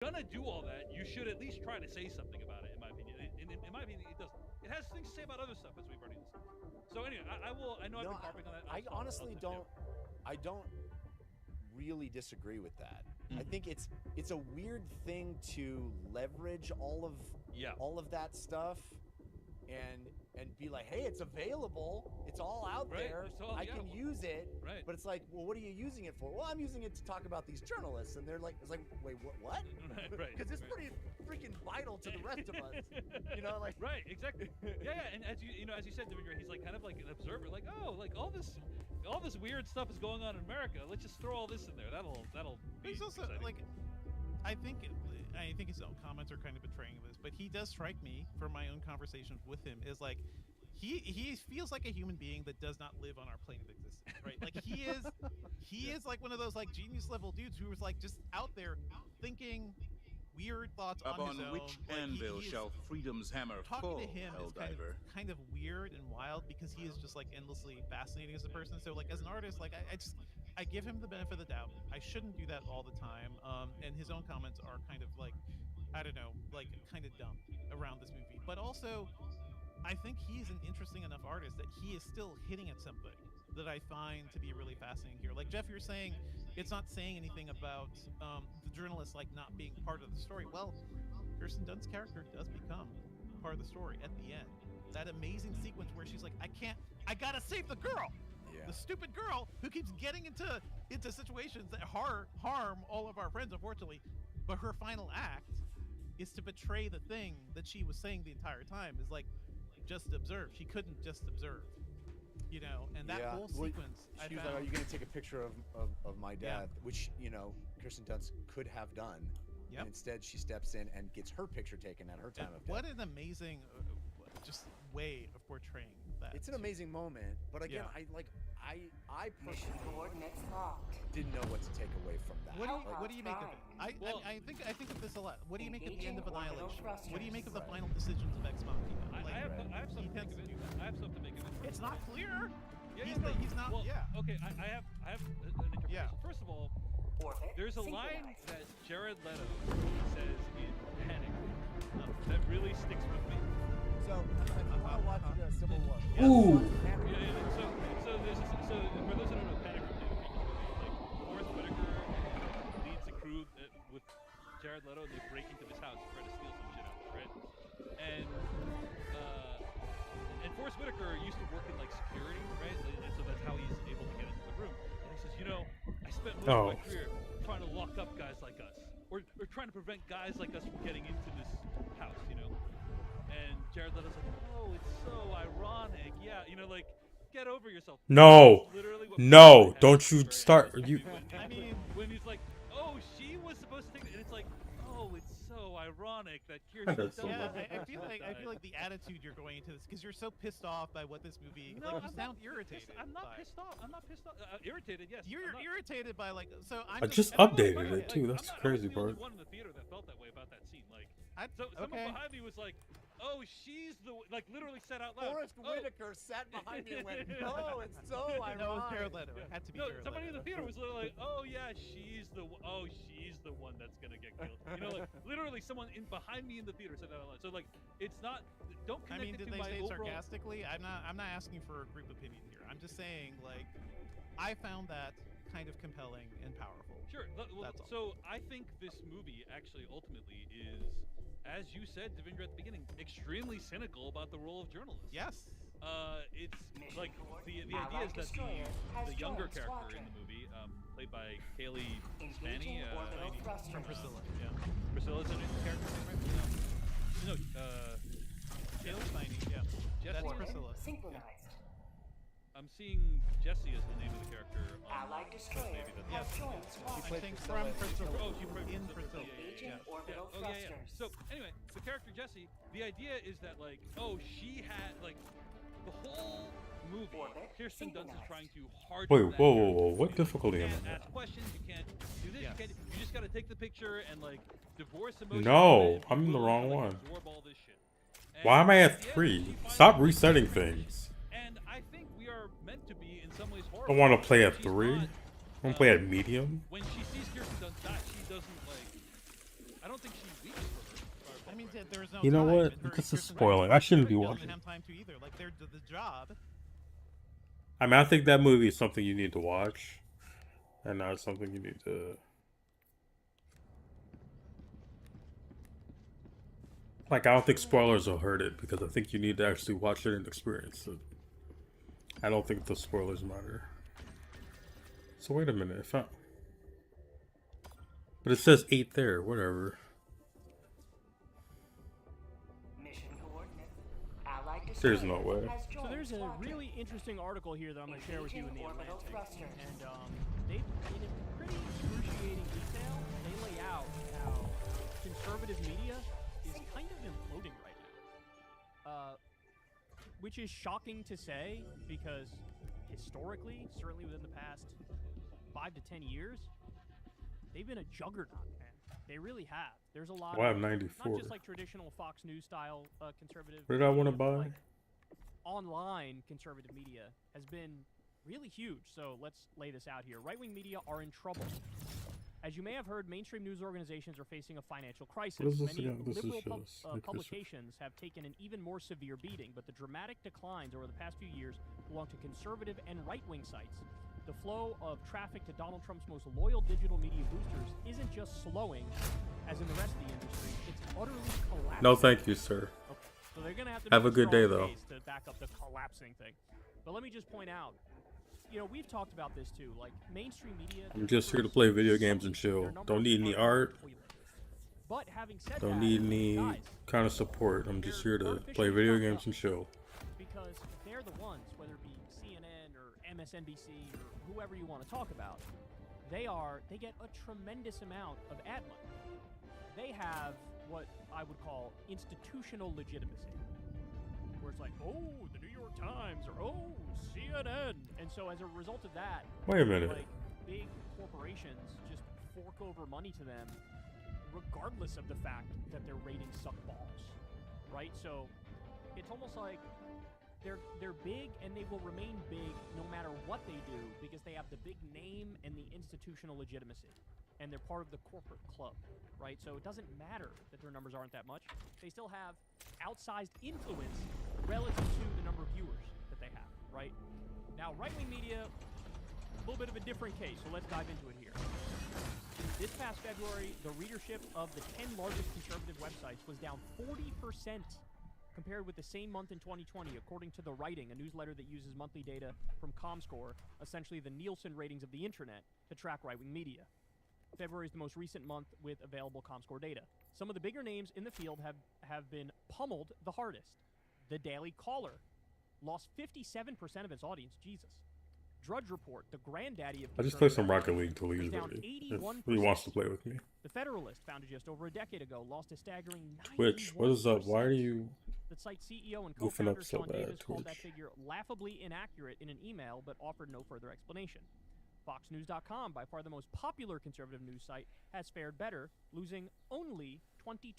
gonna do all that, you should at least try to say something about it. In my opinion, in my opinion, it doesn't. It has things to say about other stuff as we've already discussed. So anyway, I will. I know I've No, been harping on that. I honestly don't. I don't really disagree with that. I think it's a weird thing to leverage all of that stuff and be like, hey, it's available, it's all out there, I can use it. Right. But it's like, well, what are you using it for? Well, I'm using it to talk about these journalists. And they're like, it's like, wait, what? Right. Because it's pretty freaking vital to the rest of us. You know, like right, exactly. Yeah. And as as you said, Devindra, he's like kind of like an observer, like, oh, like all this weird stuff is going on in America. Let's just throw all this in there. That'll be There's also exciting. like, I think his own comments are kind of betraying this, but he does strike me from my own conversations with him is like he feels like a human being that does not live on our plane of existence, right? Like he is like one of those like genius level dudes who was like just out there thinking weird thoughts on his own. Which anvil shall freedom's hammer talking fall, to him is kind of weird and wild because he is just like endlessly fascinating as a person. So like as an artist, like I give him the benefit of the doubt. I shouldn't do that all the time. And his own comments are kind of like, I don't know, like kind of dumb around this movie. But also, I think he's an interesting enough artist that he is still hitting at something that I find to be really fascinating here. Like Jeff, you're saying it's not saying anything about the journalist like not being part of the story. Well, Kirsten Dunst's character does become part of the story at the end. That amazing sequence where she's like, I gotta save the girl. Yeah. The stupid girl who keeps getting into situations that harm all of our friends, unfortunately. But her final act is to betray the thing that she was saying the entire time. Is like, just observe. She couldn't just observe. You know, and that whole sequence. She was like, "Are you going to take a picture of my death?" Which Kirsten Dunst could have done. Yep. And instead, she steps in and gets her picture taken at her time of death. What an amazing, just way of portraying that. It's an amazing moment, but again, I personally didn't know what to take away from that. What do you make of it? I think of this a lot. What do you make of the end of Annihilation? What do you make of the final decisions of Ex Machina? I have something to make of it. I have something to make of it. It's not clear. Yeah, he's not. Well, yeah. Okay, I have an interpretation. Yeah. First of all, there's a line that Jared Leto says in Panic that really sticks with me. So I watched the Civil War. Ooh. So for those who don't know, Panic Room, like Forrest Whitaker leads the crew with Jared Leto, and they break into this house to try to steal some shit out, right? And Forrest Whitaker used to work in like security, right? And so that's how he's able to get into the room. And he says, I spent most of my career trying to lock up guys like us, or trying to prevent guys like us from getting into this house, And Jared Leto's like, oh, it's so ironic. Yeah, like, get over yourself. No. Don't you start. I mean, when he's like, oh, she was supposed to take it, and it's like, oh, it's so ironic that Kirsten. I feel like the attitude you're going into this because you're so pissed off by what this movie. No, like you sound irritated. I'm not pissed off. Irritated, yes. You're irritated by like. So I just updated it too. That's the crazy part. I'm the only one in the theater that felt that way about that scene. Like, someone behind me was like, oh, she's the literally said out loud. Forrest Whitaker sat behind me and went, no, it's so ironic. No, it was Jared Leto. It had to be Jared Leto. Somebody in the theater was literally like, oh yeah, she's the one that's gonna get killed. Like literally someone behind me in the theater said that out loud. So like, it's not. Don't connect it to my overall. Did they say sarcastically? I'm not asking for a group opinion here. I'm just saying like, I found that kind of compelling and powerful. Sure. So I think this movie actually ultimately is, as you said, Devindra, at the beginning, extremely cynical about the role of journalists. Yes. It's like the idea is that the younger character in the movie, played by Kaylee Spaney, from Priscilla. Yeah. Priscilla's a new character, right? Kaylee Spaney. Yeah. Jesse. That's Priscilla. Synchronized. I'm seeing Jesse as the name of the character. Allied destroyer yes. I think from Priscilla. Oh, she played in Priscilla. Yeah. So anyway, the character Jesse, the idea is that like, she had like the whole movie. Kirsten Dunst is trying to harden. Wait, whoa! What difficulty am I? You can't ask questions. You can't do this. Yes. You just gotta take the picture and like divorce emotions. No, I'm in the wrong one. Absorb all this shit. Why am I at 3? Stop resetting things. And I think we are meant to be in some ways I horrible. want to play at 3. I want to play at medium. When she sees Kirsten Dunst die, she doesn't like. I don't don't think she weeps for her. I mean, there's no You know time, what? and her This is Kirsten spoiling. Dunst I shouldn't be doesn't watching. have time to either. Like, they're the job. I mean, I think that movie is something you need to watch, and not something you need to. Like, I don't think spoilers will hurt it because I think you need to actually watch it and experience it. I don't think the spoilers matter. So wait a minute, if I... But it says 8 there, whatever. There's no way. So there's a really interesting article here that I'm going to share with you in the Atlantic, and they, in a pretty excruciating detail, they lay out how conservative media is kind of imploding right now, which is shocking to say because historically, certainly within the past 5 to 10 years, they've been a juggernaut, man. They really have. There's a lot Wow, of 94. not just like traditional Fox News style conservative. What did I want to media, but, buy? like, online conservative media has been really huge. So let's lay this out here. Right-wing media are in trouble. As you may have heard, mainstream news organizations are facing a financial crisis. What is this Many again? This is liberal just like this. publications have taken an even more severe beating, but the dramatic declines over the past few years belong to conservative and right-wing sites. The flow of traffic to Donald Trump's most loyal digital media boosters isn't just slowing, as in the rest of the industry, it's utterly collapsing. No, thank you, sir. Okay, so they're gonna have to Have make a good day, strong though. case to back up the collapsing thing. But let me just point out, you know, we've talked about this too. Like mainstream media. I'm just here to play video games and chill. Don't need any art. But having said Don't that, need any guys, kind of support. I'm just here to artificially play video pumped games up and chill. because they're the ones, whether it be CNN or MSNBC or whoever you want to talk about, they get a tremendous amount of ad money. They have what I would call institutional legitimacy, where it's like, oh, the New York Times or oh, CNN, and so as a result of that, Wait a minute. like big corporations just fork over money to them, regardless of the fact that their ratings suck balls, right? So it's almost like they're big and they will remain big no matter what they do because they have the big name and the institutional legitimacy, and they're part of the corporate club, right? So it doesn't matter that their numbers aren't that much. They still have outsized influence relative to the number of viewers that they have, right? Now, right-wing media, a little bit of a different case, so let's dive into it here. This past February, the readership of the 10 largest conservative websites was down 40% compared with the same month in 2020, according to The Writing, a newsletter that uses monthly data from Comscore, essentially the Nielsen ratings of the internet, to track right-wing media. February is the most recent month with available Comscore data. Some of the bigger names in the field have been pummeled the hardest. The Daily Caller lost 57% of its audience. Jesus. Drudge Report, the granddaddy of I just play conservative some Rocket media, League till he's was down ready. If 81%. he wants to play with me. The Federalist, founded just over a decade ago, lost a staggering 91%. Twitch, what is up? Why are you The site's CEO and goofing co-founder up so Sean bad, Davis called that Twitch? figure laughably inaccurate in an email, but offered no further explanation. FoxNews.com, by far the most popular conservative news site, has fared better, losing only 22%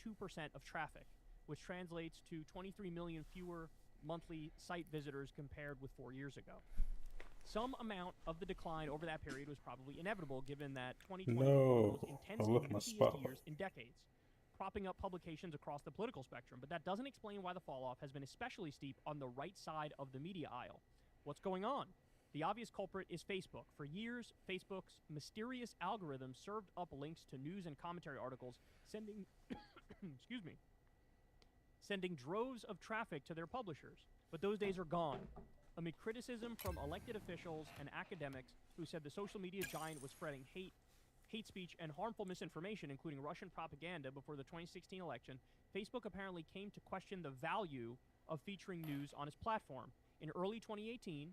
of traffic, which translates to 23 million fewer monthly site visitors compared with 4 years ago. Some amount of the decline over that period was probably inevitable, given that 2020 was one of the most intense I left and my busiest spotlight. years in decades, propping up publications across the political spectrum. But that doesn't explain why the falloff has been especially steep on the right side of the media aisle. What's going on? The obvious culprit is Facebook. For years, Facebook's mysterious algorithm served up links to news and commentary articles, sending sending droves of traffic to their publishers. But those days are gone. Amid criticism from elected officials and academics who said the social media giant was spreading hate speech, and harmful misinformation, including Russian propaganda, before the 2016 election, Facebook apparently came to question the value of featuring news on its platform. In early 2018,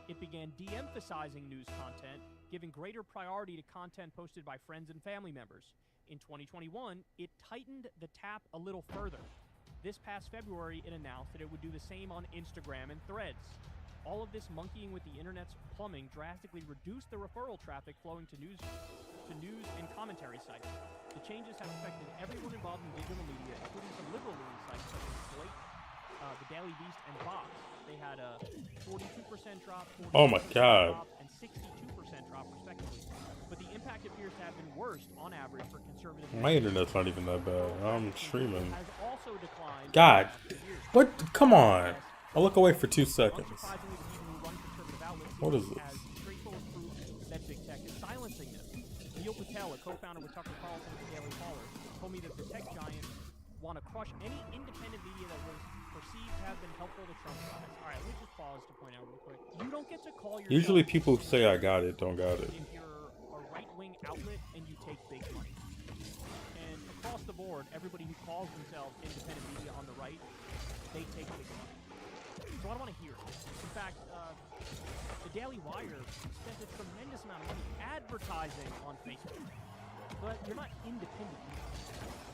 it began de-emphasizing news content, giving greater priority to content posted by friends and family members. In 2021, it tightened the tap a little further. This past February, it announced that it would do the same on Instagram and Threads. All of this monkeying with the internet's plumbing drastically reduced the referral traffic flowing to news and commentary sites. The changes have affected everyone involved in digital media, including some liberal-leaning sites such as Slate, the Daily Beast and Vox, they had a 42% drop, 40% Oh my God. drop, and 62% drop, respectively. But the impact appears to have been worst on average for conservative. My internet's not even that bad. I'm streaming. Has also declined. God, what? Come on. I'll look away for 2 seconds. Unsurprisingly, the people who run conservative outlets What is see this? as straightforward proof that big tech is silencing them. Neil Patel, a co-founder with Tucker Carlson at the Daily Caller, told me that the tech giants want to crush any independent media that was perceived to have been helpful to Trump's rise. All right, let me just pause to point out real quick. You don't get to call yourself... Usually people who say I got it don't got it. If you're a right-wing outlet and you take big money. And across the board, everybody who calls themselves independent media on the right, they take big money. So I don't want to hear it. In fact, the Daily Wire spent a tremendous amount of money advertising on Facebook. But you're not independent media,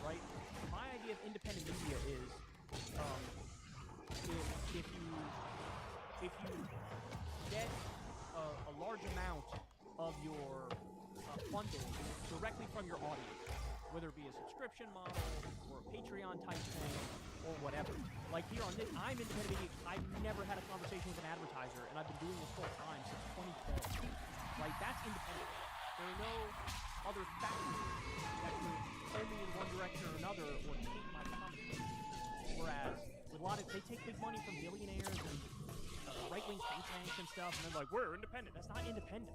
right? My idea of independent media is if you get a large amount of your funding directly from your audience, whether it be a subscription model or a Patreon type thing or whatever. Like here on this, I'm independent media. I've never had a conversation with an advertiser, and I've been doing this full time since 2012. Right? That's independent. There are no other factors that could pull me in one direction or another or taint my commentary. Whereas with a lot of, they take big money from billionaires and right-wing think tanks and stuff, and they're like, we're independent. That's not independent.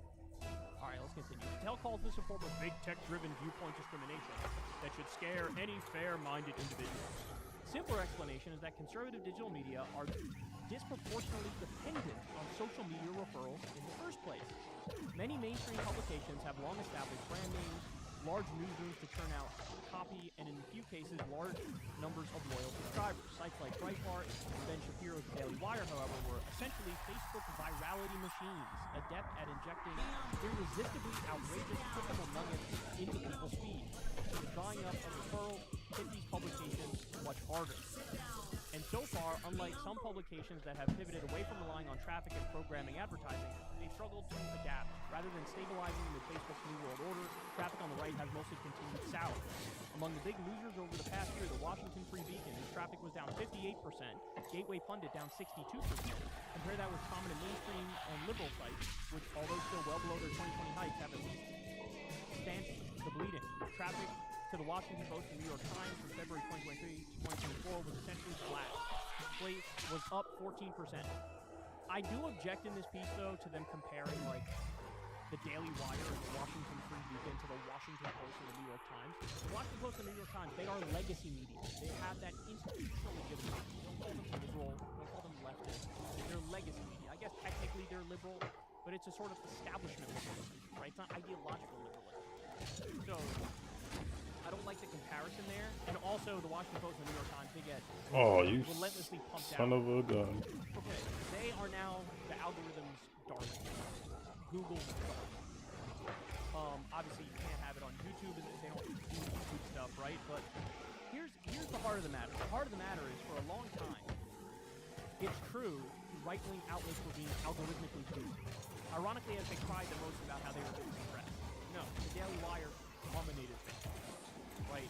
All right, let's continue. Patel calls this a form of big tech-driven viewpoint discrimination that should scare any fair-minded individual. Simpler explanation is that conservative digital media are disproportionately dependent on social media referrals in the first place. Many mainstream publications have long established brand names, large newsrooms to churn out copy, and in a few cases, large numbers of loyal subscribers. Sites like Breitbart and Ben Shapiro's Daily Wire, however, were essentially Facebook virality machines, adept at injecting irresistibly outrageous criminal nuggets into people's feed. The drawing up of referrals hit these publications much harder. And so far, unlike some publications that have pivoted away from relying on traffic and programming advertising, they've struggled to adapt. Rather than stabilizing with Facebook's New World Order, traffic on the right has mostly continued south. Among the big losers over the past year, the Washington Free Beacon, whose traffic was down 58%, Gateway Pundit down 62%. Compare that with prominent mainstream and liberal sites, which, although still well below their 2020 heights, have at least stanched the bleeding. Traffic to the Washington Post and New York Times from February 2023 to 2024 was essentially flat. Slate was up 14%. I do object in this piece, though, to them comparing, like, the Daily Wire and the Washington Free Beacon to the Washington Post and the New York Times. The Washington Post and the New York Times, they are legacy media. They have that institutional legitimacy. Don't call them liberal, don't call them leftist. They're legacy media. I guess technically they're liberal, but it's a sort of establishment liberalism, right? It's not ideological liberalism. So I don't like the comparison there. And also, the Washington Post and the New York Times, they get relentlessly pumped out. Son of a gun. Okay, they are now the algorithm's darling. Google's darling. Obviously, you can't have it on YouTube, and they don't do YouTube stuff, right? But here's the heart of the matter. The heart of the matter is, for a long time, it's true right-wing outlets were being algorithmically boosted. Ironically, as they cried the most about how they were being suppressed. No, the Daily Wire dominated things. Right?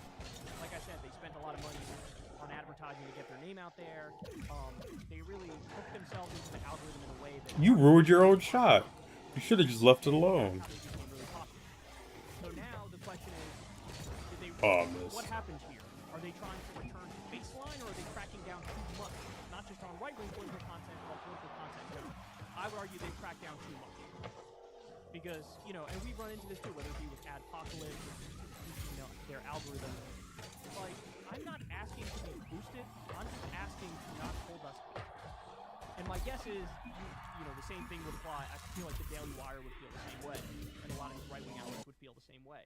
Like I said, they spent a lot of money on advertising to get their name out there. They really hooked themselves into the algorithm in a way that... You ruined your own shot. You should have just left it alone. So now the question is, what happened here? Are they trying to return to baseline, or are they cracking down too much? Not just on right-wing political content, but political content in general. I would argue they've cracked down too much. Because, and we run into this too, whether it be with Adpocalypse, their algorithm. Like, I'm not asking to be boosted, I'm just asking to not hold us back. And my guess is, the same thing would apply. I feel like the Daily Wire would feel the same way, and a lot of these right-wing outlets would feel the same way.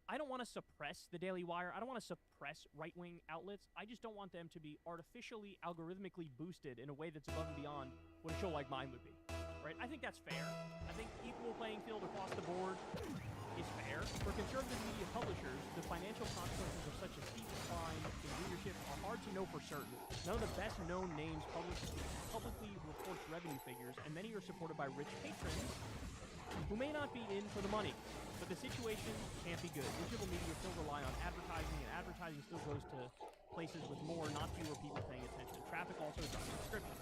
I don't want to suppress the Daily Wire. I don't want to suppress right-wing outlets. I just don't want them to be artificially, algorithmically boosted in a way that's above and beyond what a show like mine would be. Right? I think that's fair. I think equal playing field across the board is fair. For conservative media publishers, the financial consequences of such a steep decline in readership are hard to know for certain. None of the best-known names publicly reports revenue figures, and many are supported by rich patrons who may not be in for the money. But the situation can't be good. Digital media still rely on advertising, and advertising still goes to places with more, not fewer people paying attention. Traffic also drives subscriptions.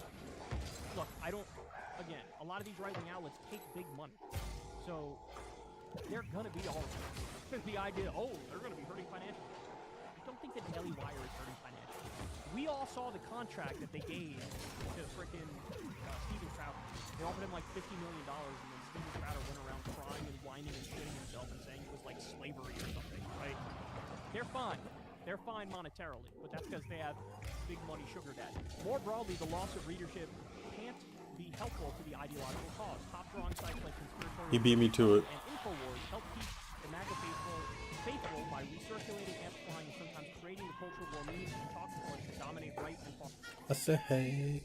Look, again, a lot of these right-wing outlets take big money. So they're going to be all the idea, they're going to be hurting financially. I don't think the Daily Wire is hurting financially. We all saw the contract that they gave to frickin' Steven Crowder. They offered him like $50 million, and then Steven Crowder went around crying and whining and shitting himself and saying it was like slavery or something, right? They're fine. They're fine monetarily, but that's because they have big money sugar daddy. More broadly, the loss of readership can't be helpful to the ideological cause. Top drawing sites like Conspiratorial He beat me to it. and InfoWars help keep the MAGA faithful by recirculating, amplifying, and sometimes creating the cultural war memes and talking points to dominate right and left. I said, hey.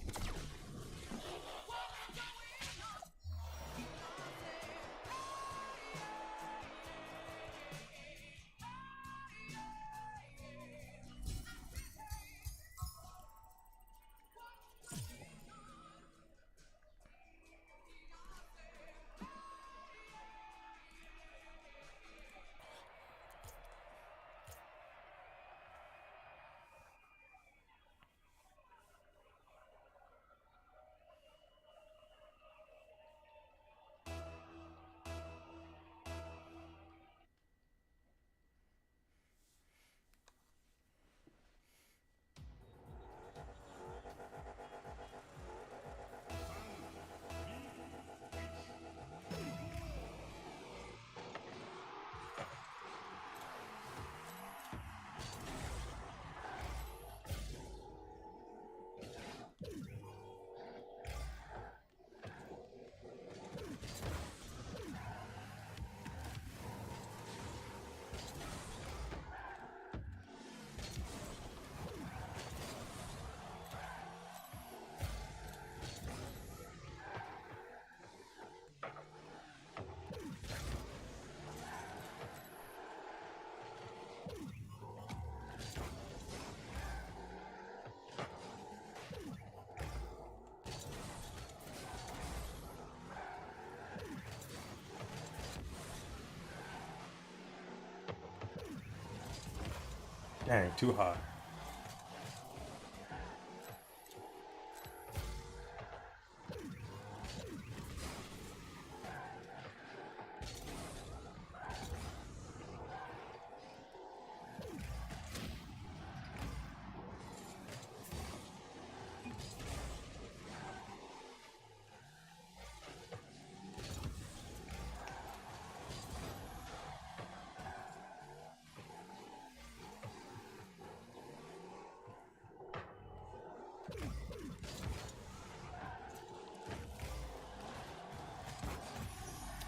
Dang, too hot.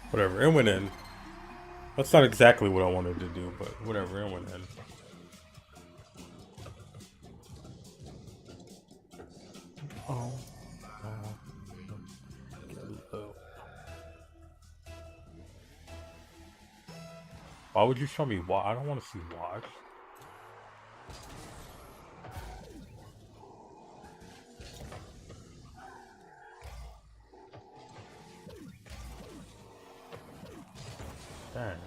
Whatever, it went in. That's not exactly what I wanted to do, but whatever, it went in. Oh. Why would you show me why? I don't want to see watch. Dang.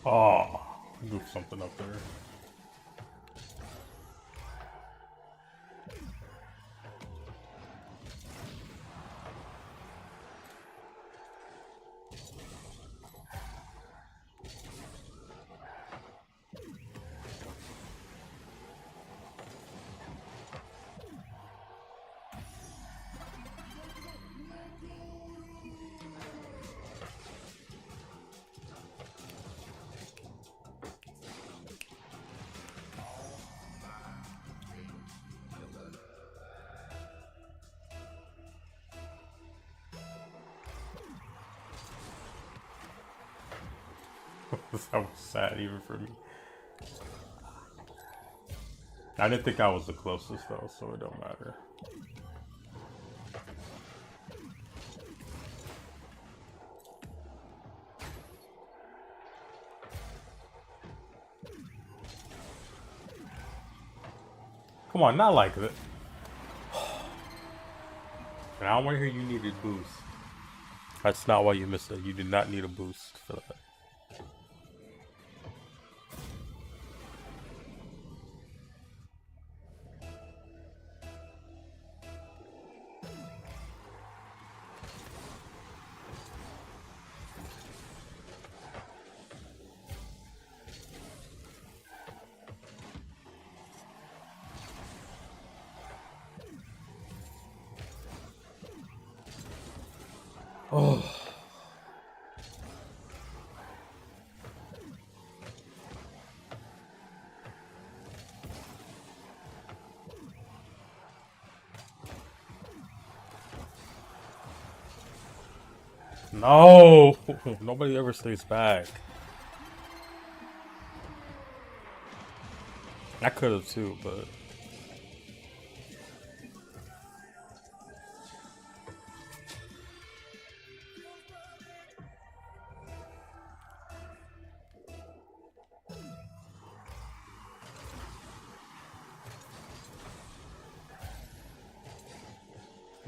Oh, move something up there. That was sad even for me. I didn't think I was the closest though, so it don't matter. Come on, not like that. And I don't want to hear you needed boost. That's not why you missed it. You did not need a boost for that. Oh. No! Nobody ever stays back. I could have too, but...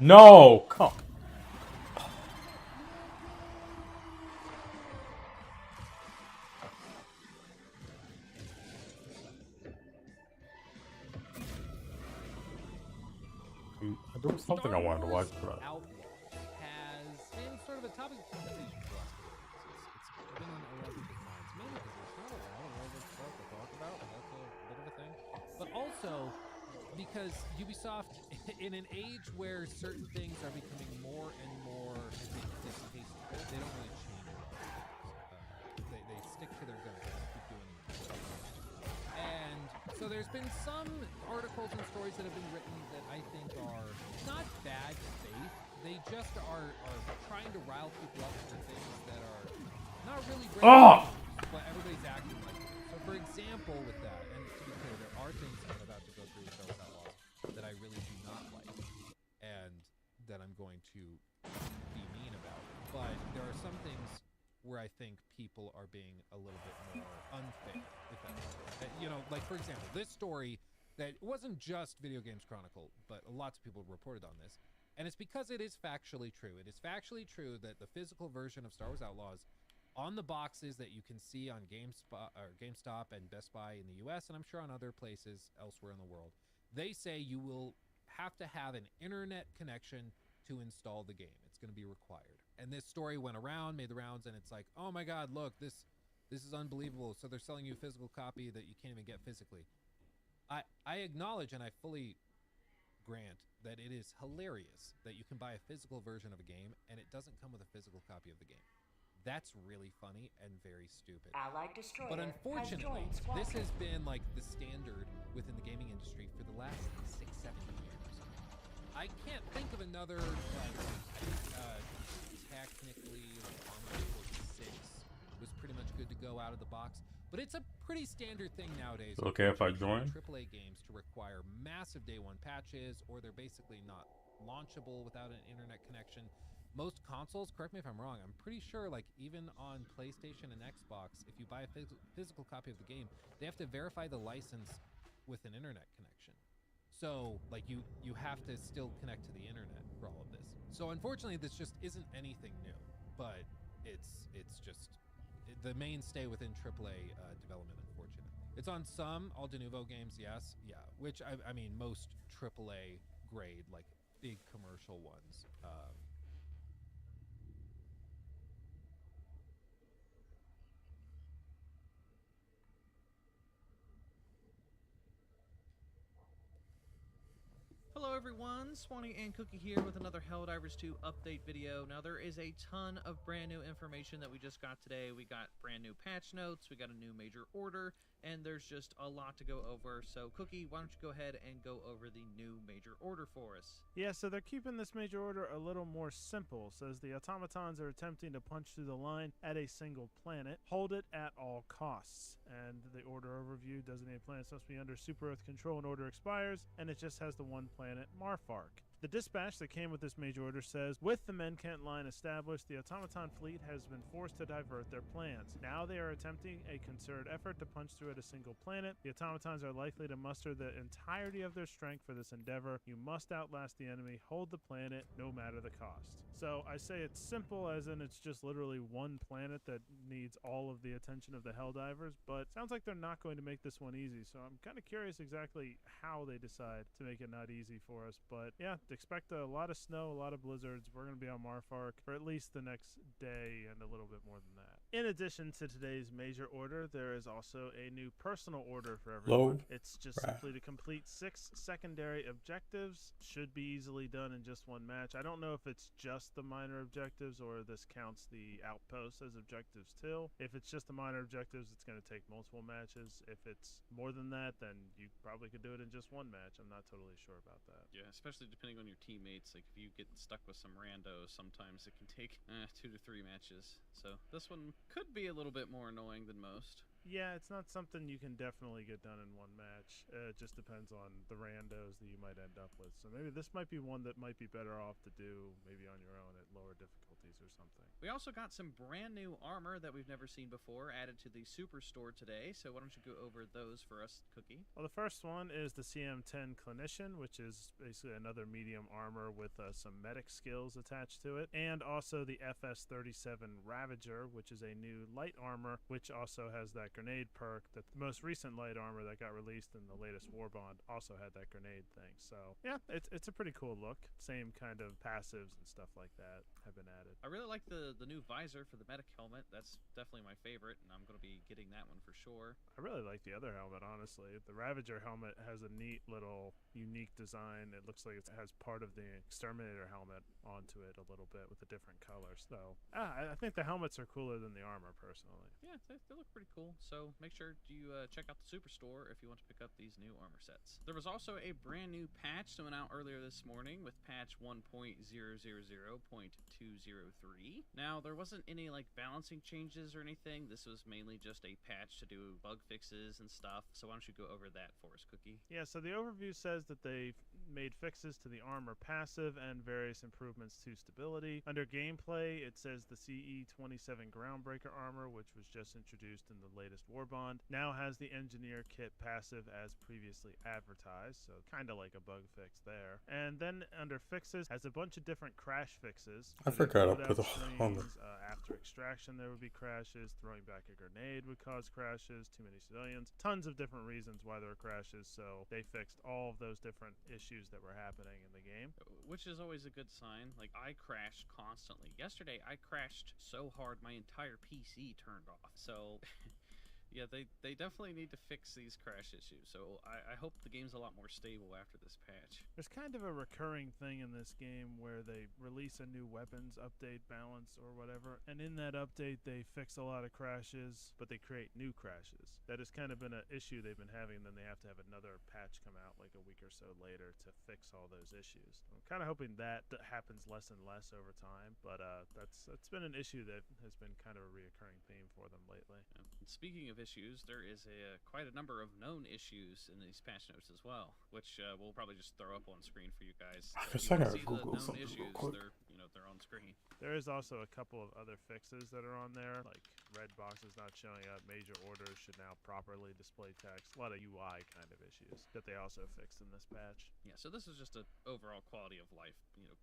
No! Come. There was something I wanted to watch, but... has been sort of a topic of conversation for the last couple of weeks. It's been on a lot of people's minds, mainly because there's not a lot of relevant stuff to talk about, and that's a bit of a thing. But also because Ubisoft, in an age where certain things are becoming more and more distasteful, they don't really change a lot of things. They stick to their guns and keep doing it. And so there's been some articles and stories that have been written that I think are not bad faith. They just are trying to rile people up for things that are not really great, but everybody's acting like it. So for example, with that, and to be clear, there are things I'm about to go through with those outlaws that I really do not like, and that I'm going to be mean about. But there are some things where I think people are being a little bit more unfair, if that makes sense. You know, like for example, this story that wasn't just Video Games Chronicle, but lots of people reported on this. And it's because it is factually true. It is factually true that the physical version of Star Wars Outlaws on the boxes that you can see on GameStop and Best Buy in the US, and I'm sure on other places elsewhere in the world, they say you will have to have an internet connection to install the game. It's going to be required. And this story went around, made the rounds, and it's like, oh my God, look, this is unbelievable. So they're selling you a physical copy that you can't even get physically. I acknowledge and I fully grant that it is hilarious that you can buy a physical version of a game and it doesn't come with a physical copy of the game. That's really funny and very stupid. But unfortunately, this has been like the standard within the gaming industry for the last 6-7 years. I can't think of another technically Armored Core 6 was pretty much good to go out of the box. But it's a pretty standard thing nowadays. Okay, if I join? AAA games to require massive day one patches, or they're basically not launchable without an internet connection. Most consoles, correct me if I'm wrong, I'm pretty sure like even on PlayStation and Xbox, if you buy a physical copy of the game, they have to verify the license with an internet connection. So like you have to still connect to the internet for all of this. So unfortunately, this just isn't anything new, but it's just the mainstay within AAA development, unfortunately. It's on some All De Nouveau games, yes, yeah, which I mean most AAA grade, like big commercial ones. Hello everyone, Swanee and Cookie here with another Helldivers 2 update video. Now there is a ton of brand new information that we just got today. We got brand new patch notes, we got a new major order, and there's just a lot to go over. So Cookie, why don't you go ahead and go over the new major order for us? Yeah, so they're keeping this major order a little more simple. Says the automatons are attempting to punch through the line at a single planet. Hold it at all costs. And the order overview, designated planets must be under Super Earth control when order expires, and it just has the one planet, Marfark. The dispatch that came with this major order says, with the Men-Kent line established, the automaton fleet has been forced to divert their plans. Now they are attempting a concerted effort to punch through at a single planet. The automatons are likely to muster the entirety of their strength for this endeavor. You must outlast the enemy, hold the planet, no matter the cost. So I say it's simple, as in it's just literally one planet that needs all of the attention of the Helldivers, but sounds like they're not going to make this one easy, so I'm kind of curious exactly how they decide to make it not easy for us. But yeah, expect a lot of snow, a lot of blizzards. We're going to be on Marfark for at least the next day and a little bit more than that. In addition to today's major order, there is also a new personal order for everyone. It's just simply to complete 6 secondary objectives. Should be easily done in just one match. I don't know if it's just the minor objectives or this counts the outposts as objectives too. If it's just the minor objectives, it's going to take multiple matches. If it's more than that, then you probably could do it in just one match. I'm not totally sure about that. Yeah, especially depending on your teammates. Like if you get stuck with some randos, sometimes it can take 2 to 3 matches. So this one could be a little bit more annoying than most. Yeah, it's not something you can definitely get done in one match. It just depends on the randos that you might end up with. So maybe this might be one that might be better off to do maybe on your own at lower difficulties or something. We also got some brand new armor that we've never seen before added to the Superstore today. So why don't you go over those for us, Cookie? Well, the first one is the CM10 Clinician, which is basically another medium armor with some medic skills attached to it. And also the FS37 Ravager, which is a new light armor, which also has that grenade perk. That the most recent light armor that got released in the latest Warbond also had that grenade thing. So yeah, it's a pretty cool look. Same kind of passives and stuff like that have been added. I really like the new visor for the medic helmet. That's definitely my favorite, and I'm going to be getting that one for sure. I really like the other helmet, honestly. The Ravager helmet has a neat little unique design. It looks like it has part of the Exterminator helmet onto it a little bit with a different color. So I think the helmets are cooler than the armor, personally. Yeah, they look pretty cool. So make sure you check out the Superstore if you want to pick up these new armor sets. There was also a brand new patch that went out earlier this morning with patch 1.000.203. Now, there wasn't any like balancing changes or anything. This was mainly just a patch to do bug fixes and stuff. So why don't you go over that for us, Cookie? Yeah, so the overview says that they made fixes to the armor passive and various improvements to stability. Under gameplay, it says the CE-27 Groundbreaker armor, which was just introduced in the latest Warbond, now has the Engineer Kit passive as previously advertised, so kind of like a bug fix there. And then under fixes, has a bunch of different crash fixes. I forgot I put on the... After extraction, there would be crashes. Throwing back a grenade would cause crashes. Too many civilians. Tons of different reasons why there were crashes, so they fixed all of those different issues that were happening in the game. Which is always a good sign. Like, I crashed constantly. Yesterday, I crashed so hard my entire PC turned off. So... Yeah, they definitely need to fix these crash issues, so I hope the game's a lot more stable after this patch. There's kind of a recurring thing in this game where they release a new weapons update balance or whatever, and in that update they fix a lot of crashes, but they create new crashes. That has kind of been an issue they've been having, and then they have to have another patch come out like a week or so later to fix all those issues. I'm kind of hoping that happens less and less over time, but that's been an issue that has been kind of a reoccurring theme for them lately. Yeah. Speaking of issues, there is quite a number of known issues in these patch notes as well, which we'll probably just throw up on screen for you guys. I guess I gotta Google something real quick. They're on screen. There is also a couple of other fixes that are on there, like red boxes not showing up, major orders should now properly display text, a lot of UI kind of issues that they also fixed in this patch. Yeah, so this is just an overall quality of life,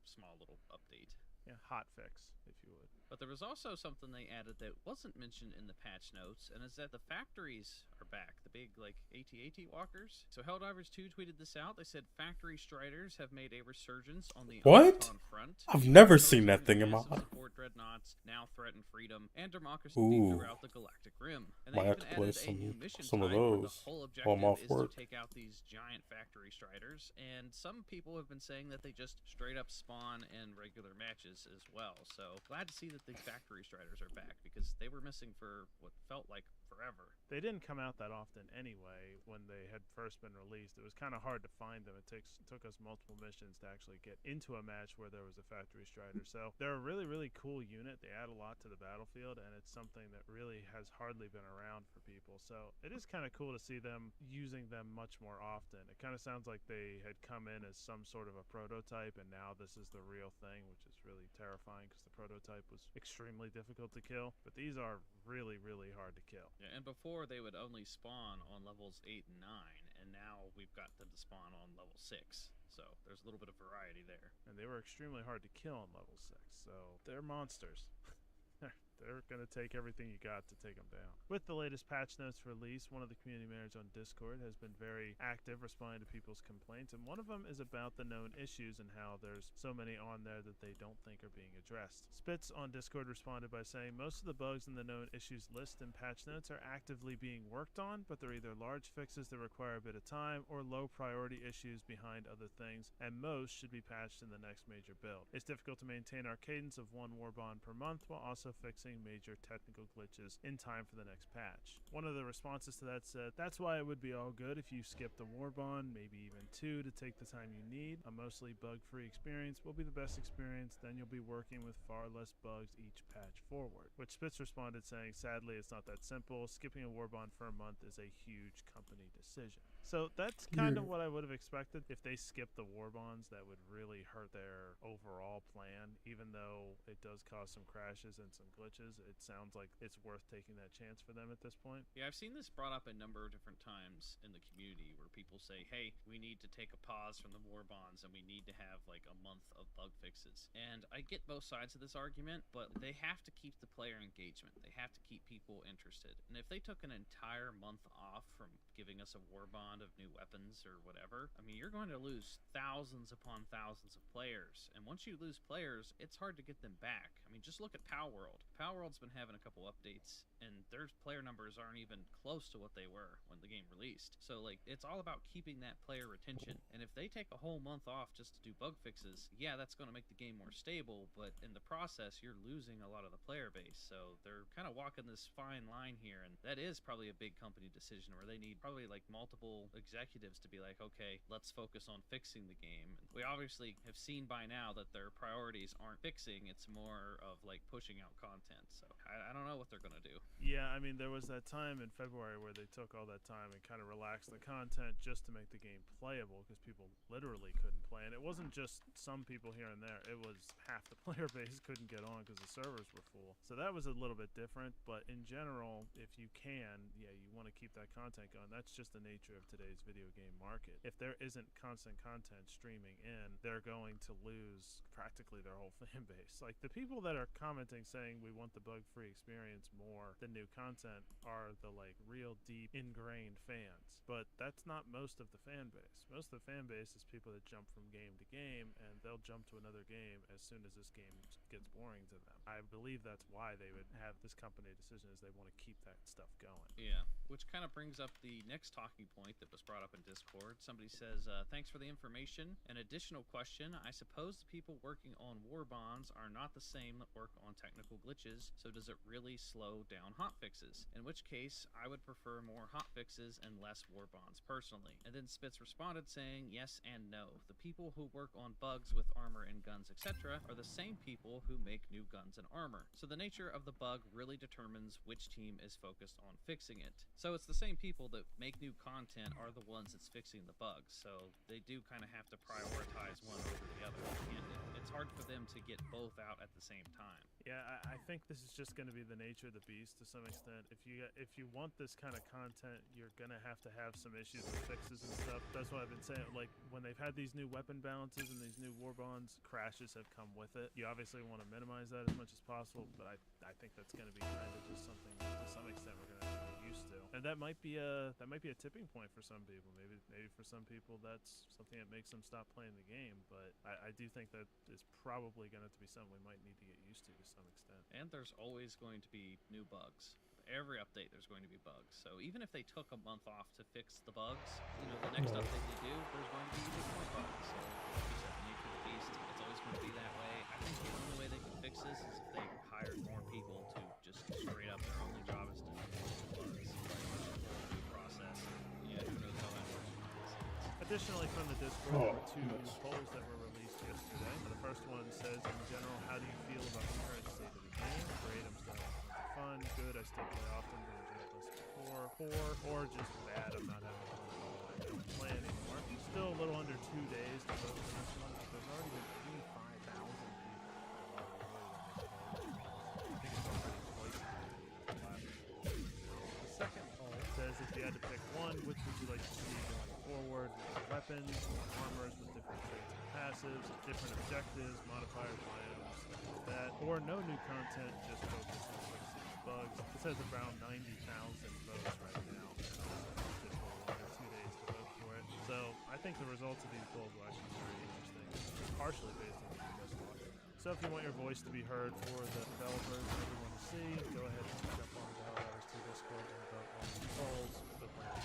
small little update. Yeah, hot fix, if you would. But there was also something they added that wasn't mentioned in the patch notes, and it's that the factories are back. The big, AT-AT walkers. So Helldivers 2 tweeted this out. They said factory striders have made a resurgence on the Automaton front. I've never seen that thing in my life. Support dreadnoughts now threaten freedom and democracy throughout the galactic rim. And they might have to play some of those. The whole objective is to take out these giant factory striders, and some people have been saying that they just straight up spawn in regular matches glitches as well. So glad to see that the factory striders are back, because they were missing for what felt like forever. They didn't come out that often anyway when they had first been released. It was kind of hard to find them. It took us multiple missions to actually get into a match where there was a factory strider. So they're a really, really cool unit. They add a lot to the battlefield, and it's something that really has hardly been around for people. So it is kind of cool to see them using them much more often. It kind of sounds like they had come in as some sort of a prototype, and now this is the real thing, which is really terrifying because the prototype was extremely difficult to kill. But these are really, really hard to kill. Yeah, and before they would only spawn on levels 8 and 9, and now we've got them to spawn on level 6. So there's a little bit of variety there. And they were extremely hard to kill on level 6, so they're monsters. They're going to take everything you got to take them down. With the latest patch notes released, one of the community managers on Discord has been very active responding to people's complaints, and one of them is about the known issues and how there's so many on there that they don't think are being addressed. Spitz on Discord responded by saying, most of the bugs in the known issues list and patch notes are actively being worked on, but they're either large fixes that require a bit of time or low priority issues behind other things, and most should be patched in the next major build. It's difficult to maintain our cadence of one war bond per month while also fixing major technical glitches in time for the next patch. One of the responses to that said, that's why it would be all good if you skipped a war bond, maybe even 2 to take the time you need. A mostly bug-free experience will be the best experience, then you'll be working with far less bugs each patch forward. Which Spitz responded saying, sadly it's not that simple. Skipping a war bond for a month is a huge company decision. So that's kind of what I would have expected. If they skipped the war bonds, that would really hurt their overall plan, even though it does cause some crashes and some glitches. It sounds like it's worth taking that chance for them at this point. Yeah, I've seen this brought up a number of different times in the community where people say, hey, we need to take a pause from the war bonds and we need to have like a month of bug fixes. And I get both sides of this argument, but they have to keep the player engagement. They have to keep people interested. And if they took an entire month off from giving us a war bond of new weapons or whatever, I mean, you're going to lose thousands upon thousands of players. And once you lose players, it's hard to get them back. I mean, just look at Palworld. Palworld's been having a couple updates, and their player numbers aren't even close to what they were when the game released. So, like, it's all about keeping that player retention. And if they take a whole month off just to do bug fixes, yeah, that's going to make the game more stable, but in the process, you're losing a lot of the player base. So they're kind of walking this fine line here, and that is probably a big company decision where they need probably like multiple executives to be like, okay, let's focus on fixing the game. And we obviously have seen by now that their priorities aren't fixing, it's more of like pushing out content. So I don't know what they're going to do. Yeah, I mean, there was that time in February where they took all that time and kind of relaxed the content just to make the game playable because people literally couldn't play. And it wasn't just some people here and there. It was half the player base couldn't get on because the servers were full. So that was a little bit different. But in general, if you can, yeah, you want to keep that content going. That's just the nature of today's video game market. If there isn't constant content streaming in, they're going to lose practically their whole fan base. Like, the people that are commenting saying we want the bug-free experience more than new content are the, like, real deep ingrained fans. But that's not most of the fan base. Most of the fan base is people that jump from game to game, and they'll jump to another game as soon as this game gets boring to them. I believe that's why they would have this company decision, is they want to keep that stuff going. Yeah, which kind of brings up the next talking point that was brought up in Discord. Somebody says, thanks for the information. An additional question, I suppose the people working on war bonds are not the same that work on technical glitches, so does it really slow down hotfixes? In which case, I would prefer more hotfixes and less war bonds personally. And then Spitz responded saying, yes and no. The people who work on bugs with armor and guns, etc. are the same people who make new guns and armor. So the nature of the bug really determines which team is focused on fixing it. So it's the same people that make new content are the ones that's fixing the bugs. So they do kind of have to prioritize one over the other. And it's hard for them to get both out at the same time. Yeah, I think this is just going to be the nature of the beast to some extent. If you want this kind of content, you're going to have some issues with fixes and stuff. That's what I've been saying. Like, when they've had these new weapon balances and these new war bonds, crashes have come with it. You obviously want to minimize that as much as possible, but I think that's going to be kind of just something to some extent we're going to have to get used to. And that might be a tipping point for some people. Maybe for some people that's something that makes them stop playing the game. But I do think that is probably going to be something we might need to get used to some extent. And there's always going to be new bugs. Every update there's going to be bugs. So even if they took a month off to fix the bugs, you know, the next update they do, there's going to be more bugs. So like you said, the nature of the beast, it's always going to be that way. I think the only way they fixes is if they hired more people to just straight up, their only job is to buzz, like, process. Yeah, who knows how that works. Additionally, from the Discord, there were two polls that were released yesterday. The first one says, in general, how do you feel about the current state of the game? Great, I'm still having fun. Good, I still play often, but enjoy less before. Poor, or just bad, I'm not having fun at all. I don't play anymore. Still a little under 2 days to vote for this one, but there's already been 85,000 people. I think it's already twice as many as last poll. The second poll says, if you had to pick one, which would you like to see going forward? Weapons, armors with different traits and passives, different objectives, modifiers, items, stuff like that, or no new content, just focus on fixing bugs. This has around 90,000 votes right now. Just a little under 2 days to vote for it. So I think the results of these polls will actually be very interesting, partially based on what we just talked about. So if you want your voice to be heard for the developers and everyone to see, go ahead and jump on the Helldivers 2 Discord and vote on these polls. Good luck.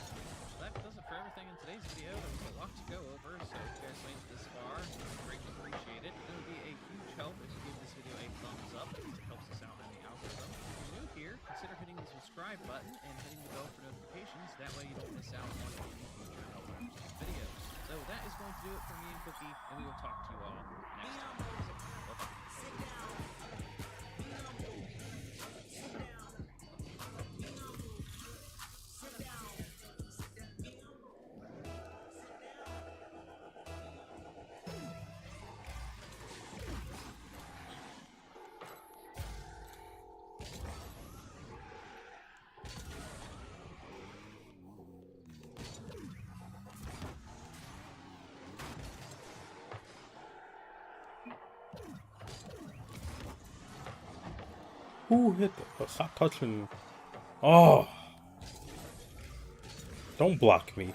That does it for everything in today's video. There was a lot to go over, so if you guys made it this far, I greatly appreciate it. It would be a huge help if you give this video a thumbs up, because it helps us out in the algorithm. If you're new here, consider hitting the subscribe button and hitting the bell for notifications. That way you don't miss out on any future Helldivers videos. So that is going to do it for me and Cookie, and we will talk to you all next time. So, bye-bye. Who hit the... Stop touching... Oh! Don't block me.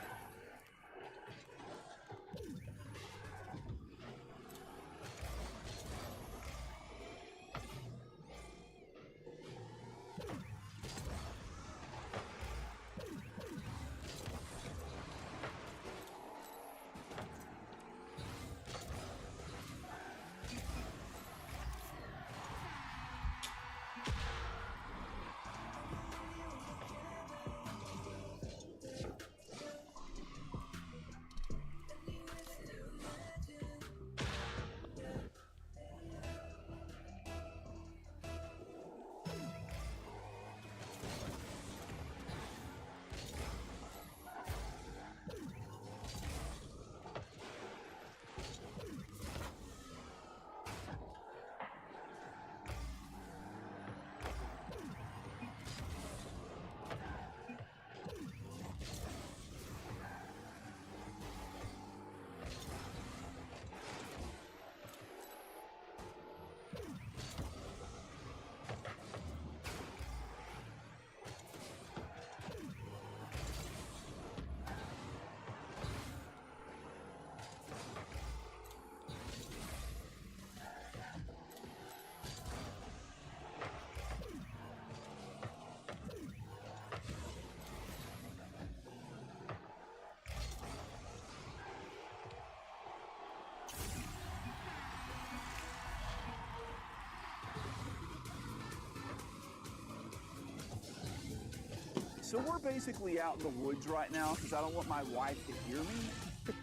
So we're basically out in the woods right now because I don't want my wife to hear me.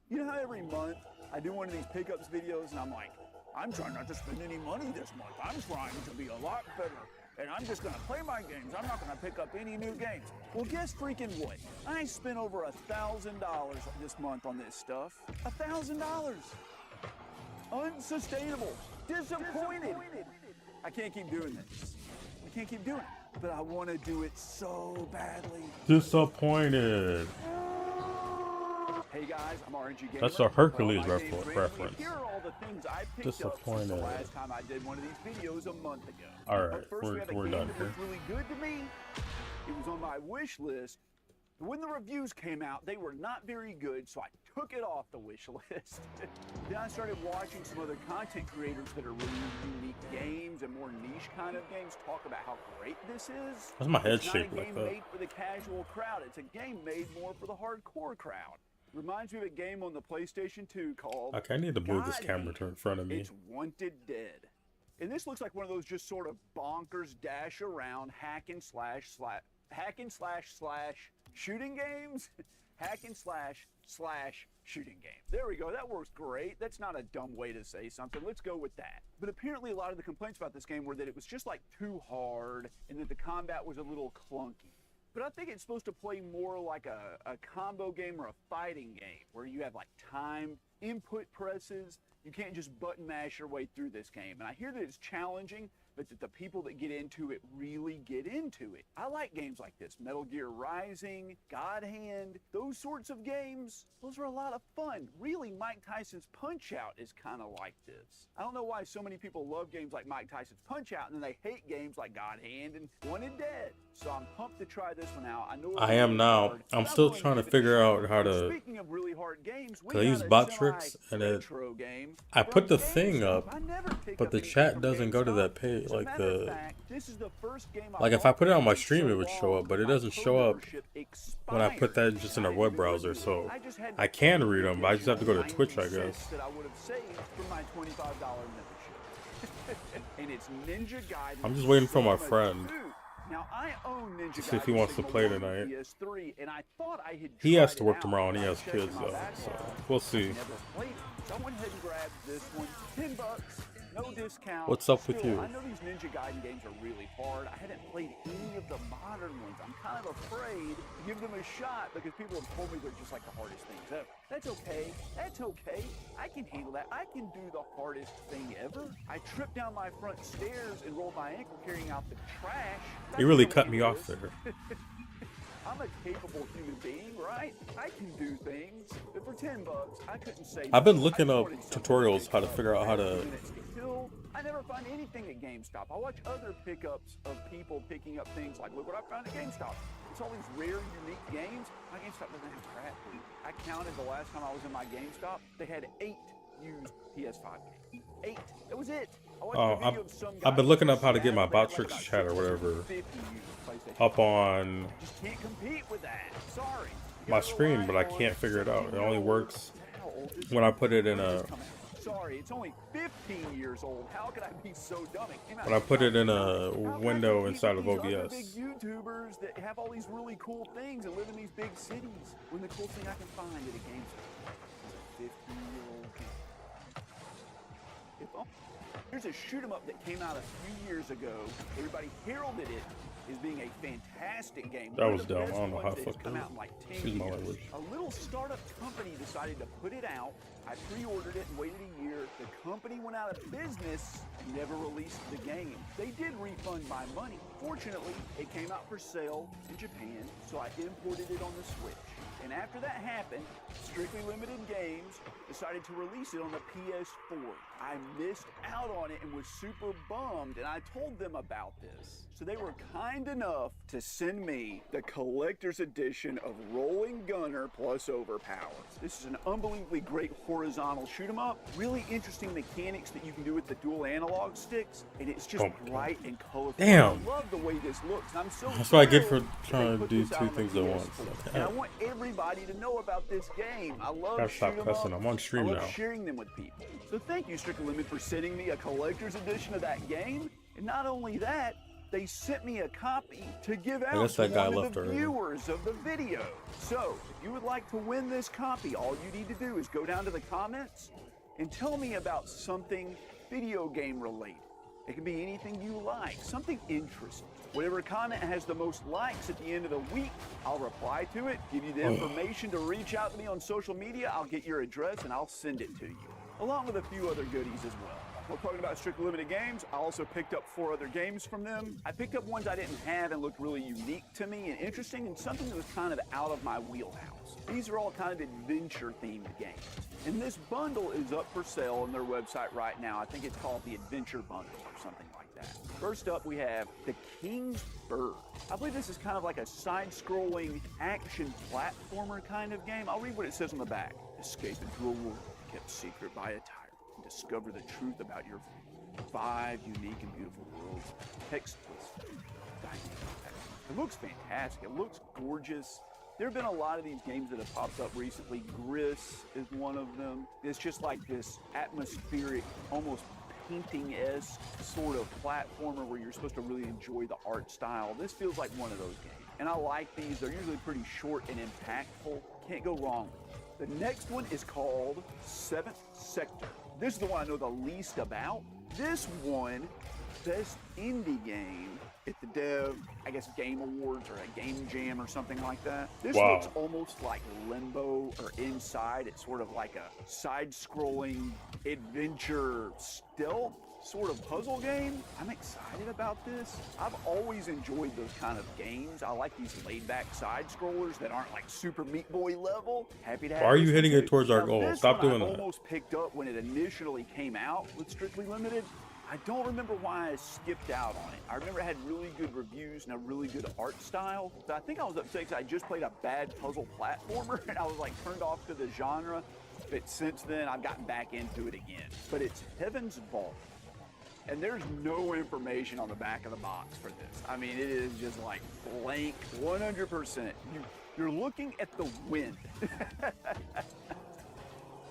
You know how every month I do one of these pickups videos and I'm like, I'm trying not to spend any money this month. I'm trying to be a lot better. And I'm just gonna play my games. I'm not gonna pick up any new games. Well, guess freaking what? I spent over $1,000 this month on this stuff. $1,000. Unsustainable. Disappointed. I can't keep doing this. I can't keep doing it. But I want to do it so badly. Disappointed. Hey guys, I'm RNG Gamer. That's a Hercules reference. Here are all the things I picked up since the last time I did one of these videos a month ago. Alright, we're done here. It was really good to me. It was on my wish list. When the reviews came out, they were not very good, so I took it off the wish list. Then I started watching some other content creators that are really unique games and more niche kind of games talk about how great this is. Why's my head It's shaped not a like game that? made for the casual crowd. It's a game made more for the hardcore crowd. Reminds me of a game on the PlayStation 2 called... Okay, I need to move this camera to in front of me. It's Wanted Dead. And this looks like one of those just sort of bonkers dash around hack and slash shooting games. Hack and slash shooting game. There we go. That works great. That's not a dumb way to say something. Let's go with that. But apparently a lot of the complaints about this game were that it was just like too hard and that the combat was a little clunky. But I think it's supposed to play more like a combo game or a fighting game where you have like timed input presses. You can't just button mash your way through this game. And I hear that it's challenging, but that the people that get into it really get into it. I like games like this. Metal Gear Rising, God Hand, those sorts of games, those are a lot of fun. Really, Mike Tyson's Punch-Out is kind of like this. I don't know why so many people love games like Mike Tyson's Punch-Out and then they hate games like God Hand and Wanted Dead. So I'm pumped to try this one out. I know I am now. hard, I'm still trying to figure out how to. Speaking of really hard games, I use bot tricks and it. I put the thing up, but the chat doesn't go to that page. Like the. Like if I put it on my stream, it would show up, but it doesn't show up when I put that just in a web browser. So I can read them, but I just have to go to Twitch, I guess. I'm just waiting for my friend. Now, I own Ninja to see if he wants to play tonight. PS3, and I thought I had he has to work tomorrow and he has kids though, so we'll see. So I went ahead and grabbed this one, $10, no discount. What's up with you? I know these Ninja Gaiden games are really hard. I hadn't played any of the modern ones. I'm kind of afraid to give them a shot because people have told me they're just like the hardest things ever. That's okay. That's okay. I can handle that. I can do the hardest thing ever. I tripped down my front stairs and rolled my ankle carrying out the trash. He really cut me off there. I'm a capable human being, right? I can do things. But for $10, I couldn't say. I've been looking up tutorials how to figure out how to. I never find anything at GameStop. I watch other pickups of people picking up things like, look what I found at GameStop. It's all these rare, unique games. My GameStop doesn't have crap. I counted the last time I was in my GameStop. They had 8 used PS5 games. 8. That was it. I've been looking up how to get my bot tricks chat or whatever up on my screen, but I can't figure it out. It only works when I put it in a. Sorry, it's only 15 years old. How could I be so dumb? When I put it in a window inside of OBS. Big YouTubers that have all these really cool things and live in these big cities. When the coolest thing I can find at a GameStop is a 15-year-old game. There's a shoot 'em up that came out a few years ago. Everybody heralded it as being a fantastic game. That was dumb. I don't know how to fuck that. Excuse my language. A little startup company decided to put it out. I pre-ordered it and waited a year. The company went out of business and never released the game. They did refund my money. Fortunately, it came out for sale in Japan, so I imported it on the Switch. And after that happened, Strictly Limited Games decided to release it on the PS4. I missed out on it and was super bummed, and I told them about this. So they were kind enough to send me the collector's edition of Rolling Gunner plus Overpower. This is an unbelievably great horizontal shoot 'em up. Really interesting mechanics that you can do with the dual analog sticks, and it's just bright and colorful. Damn. I love the way this looks, and I'm so That's what I get for trying to do 2 things at once. And I want everybody to know about this game. I love Gotta stop cussing. I'm on stream I love now. sharing them with people. So thank you, Strictly Limited, for sending me a collector's edition of that game. And not only that, they sent me a copy to give out to one of the viewers of the video. So, if you would like to win this copy, all you need to do is go down to the comments and tell me about something video game related. It can be anything you like, something interesting. Whatever comment has the most likes at the end of the week, I'll reply to it, give you the information to reach out to me on social media. I'll get your address and I'll send it to you, along with a few other goodies as well. We're talking about Strictly Limited Games. I also picked up 4 other games from them. I picked up ones I didn't have and looked really unique to me and interesting, and something that was kind of out of my wheelhouse. These are all kind of adventure-themed games. And this bundle is up for sale on their website right now. I think it's called the Adventure Bundle or something like that. First up, we have The King's Bird. I believe this is kind of like a side-scrolling action platformer kind of game. I'll read what it says on the back. Escape into a world kept secret by a tyrant. Discover the truth about your 5 unique and beautiful worlds. Text twist. It looks fantastic. It looks gorgeous. There have been a lot of these games that have popped up recently. Gris is one of them. It's just like this atmospheric, almost painting-esque sort of platformer where you're supposed to really enjoy the art style. This feels like one of those games. And I like these. They're usually pretty short and impactful. Can't go wrong with them. The next one is called Seventh Sector. This is the one I know the least about. This one, best indie game at the Dev, I guess, Game Awards or a Game Jam or something like that. This looks almost like Limbo or Inside. It's sort of like a side-scrolling adventure stealth sort of puzzle game. I'm excited about this. I've always enjoyed those kind of games. I like these laid-back side-scrollers that aren't like Super Meat Boy level. Happy to have. Why are you hitting it towards our now, goal? Stop doing I that. almost picked up when it initially came out with Strictly Limited. I don't remember why I skipped out on it. I remember it had really good reviews and a really good art style. So I think I was upset because I just played a bad puzzle platformer and I was like turned off to the genre. But since then, I've gotten back into it again. But it's Heaven's Vault. And there's no information on the back of the box for this. I mean, it is just like blank, 100%. You're looking at the wind.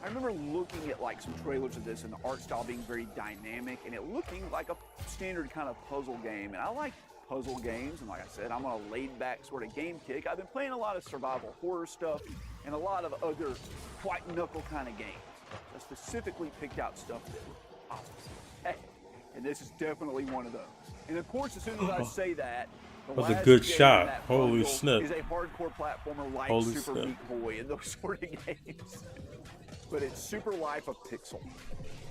I remember looking at like some trailers of this and the art style being very dynamic and it looking like a standard kind of puzzle game. And I like puzzle games. And like I said, I'm on a laid back sort of game kick. I've been playing a lot of survival horror stuff and a lot of other white knuckle kind of games. I specifically picked out stuff that was awesome. And this is definitely one of those. And of course, as soon as I say that, that was a good shot. Holy snap. Is a hardcore platformer like Holy Super snap. Meat Boy and those sort of games. But it's Super Life of Pixel.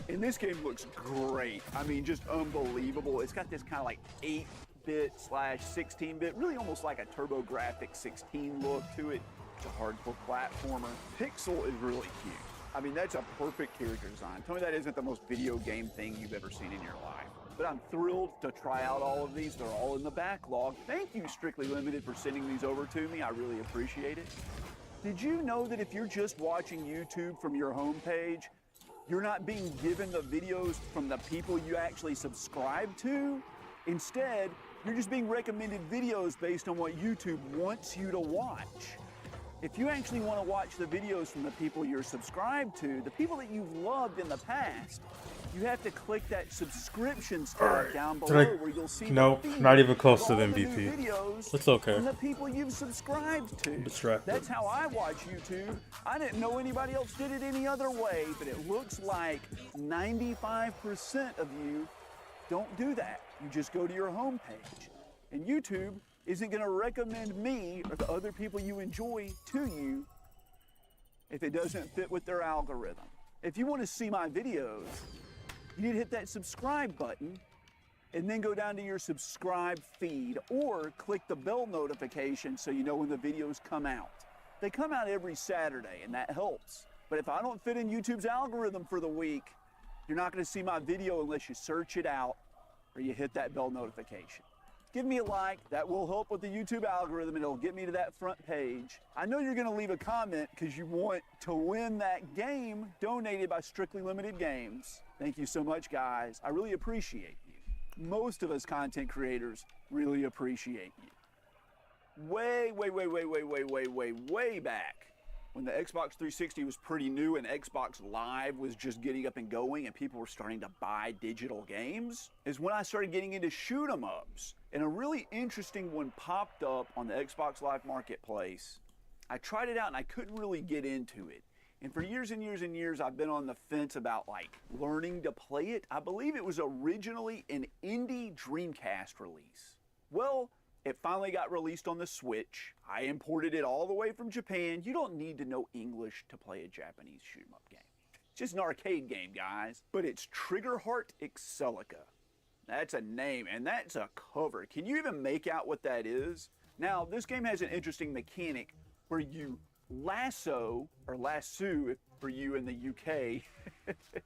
And this game looks great. I mean, just unbelievable. It's got this kind of like 8-bit / 16-bit, really almost like a TurboGrafx 16 look to it. It's a hardcore platformer. Pixel is really cute. I mean, that's a perfect character design. Tell me that isn't the most video game thing you've ever seen in your life. But I'm thrilled to try out all of these. They're all in the backlog. Thank you, Strictly Limited, for sending these over to me. I really appreciate it. Did you know that if you're just watching YouTube from your homepage, you're not being given the videos from the people you actually subscribe to? Instead, you're just being recommended videos based on what YouTube wants you to watch. If you actually want to watch the videos from the people you're subscribed to, the people that you've loved in the past, you have to click that subscriptions tab down below where you'll see nope, not even close to the MVP. It's okay. From the people you've subscribed to. Distracted. That's how I watch YouTube. I didn't know anybody else did it any other way, but it looks like 95% of you don't do that. You just go to your homepage. And YouTube isn't going to recommend me or the other people you enjoy to you if it doesn't fit with their algorithm. If you want to see my videos, you need to hit that subscribe button and then go down to your subscribe feed or click the bell notification so you know when the videos come out. They come out every Saturday and that helps. But if I don't fit in YouTube's algorithm for the week, you're not going to see my video unless you search it out or you hit that bell notification. Give me a like, that will help with the YouTube algorithm and it'll get me to that front page. I know you're gonna leave a comment because you want to win that game donated by Strictly Limited Games. Thank you so much, guys. I really appreciate you. Most of us content creators really appreciate you. Way back, when the Xbox 360 was pretty new and Xbox Live was just getting up and going and people were starting to buy digital games, is when I started getting into shoot 'em ups. And a really interesting one popped up on the Xbox Live Marketplace. I tried it out and I couldn't really get into it. And for years and years and years, I've been on the fence about like learning to play it. I believe it was originally an indie Dreamcast release. Well, it finally got released on the Switch. I imported it all the way from Japan. You don't need to know English to play a Japanese shoot 'em up game. It's just an arcade game, guys. But it's Triggerheart Excelica. That's a name, and that's a cover. Can you even make out what that is? Now, this game has an interesting mechanic where you lasso, or lasso for you in the UK,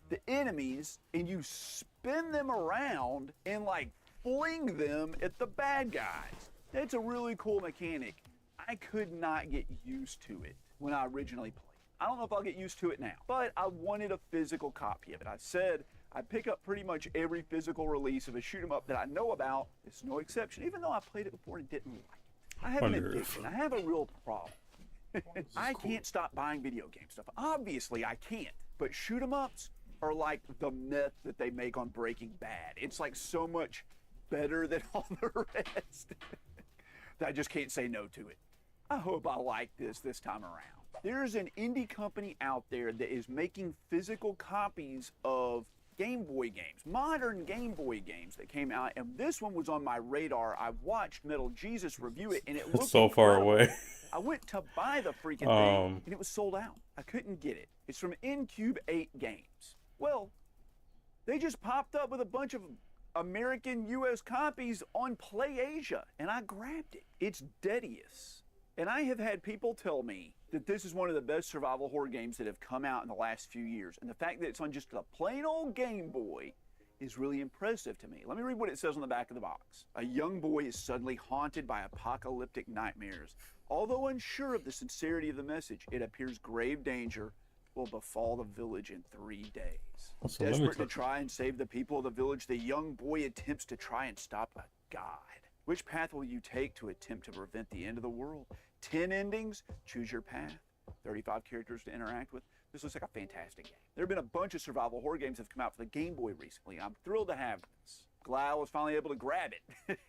the enemies, and you spin them around and like fling them at the bad guys. That's a really cool mechanic. I could not get used to it when I originally played. I don't know if I'll get used to it now, but I wanted a physical copy of it. I said I pick up pretty much every physical release of a shoot 'em up that I know about. It's no exception, even though I played it before and didn't like it. I have an addiction. I have a real problem. I can't stop buying video game stuff. Obviously, I can't. But shoot 'em ups are like the meth that they make on Breaking Bad. It's like so much better than all the rest that I just can't say no to it. I hope I like this time around. There's an indie company out there that is making physical copies of Game Boy games, modern Game Boy games that came out, and this one was on my radar. I watched Metal Jesus review it, and it looked so far incredible. away. I went to buy the freaking thing, and it was sold out. I couldn't get it. It's from Incube 8 Games. Well, they just popped up with a bunch of American US copies on PlayAsia, and I grabbed it. It's Deadius. And I have had people tell me that this is one of the best survival horror games that have come out in the last few years. And the fact that it's on just a plain old Game Boy is really impressive to me. Let me read what it says on the back of the box. A young boy is suddenly haunted by apocalyptic nightmares. Although unsure of the sincerity of the message, it appears grave danger will befall the village in 3 days. Also, Desperate to try and save the people of the village, the young boy attempts to try and stop a god. Which path will you take to attempt to prevent the end of the world? 10 endings, choose your path. 35 characters to interact with. This looks like a fantastic game. There have been a bunch of survival horror games that have come out for the Game Boy recently. I'm thrilled to have this. Glad I was finally able to grab it.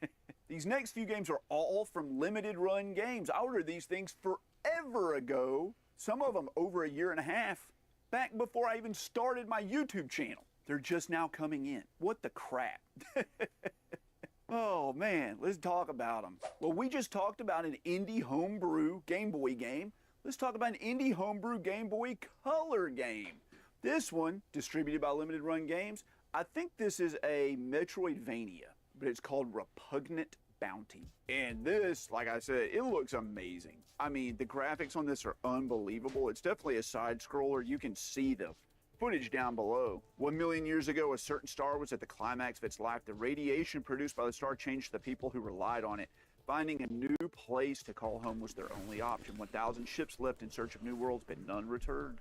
These next few games are all from limited run games. I ordered these things forever ago. Some of them over a year and a half, back before I even started my YouTube channel. They're just now coming in. What the crap? Oh man, let's talk about them. Well, we just talked about an indie homebrew Game Boy game. Let's talk about an indie homebrew Game Boy Color game. This one, distributed by Limited Run Games, I think this is a Metroidvania, but it's called Repugnant Bounty. And this, like I said, it looks amazing. I mean, the graphics on this are unbelievable. It's definitely a side scroller. You can see the footage down below. 1 million years ago, a certain star was at the climax of its life. The radiation produced by the star changed the people who relied on it. Finding a new place to call home was their only option. 1,000 ships left in search of new worlds, but none returned.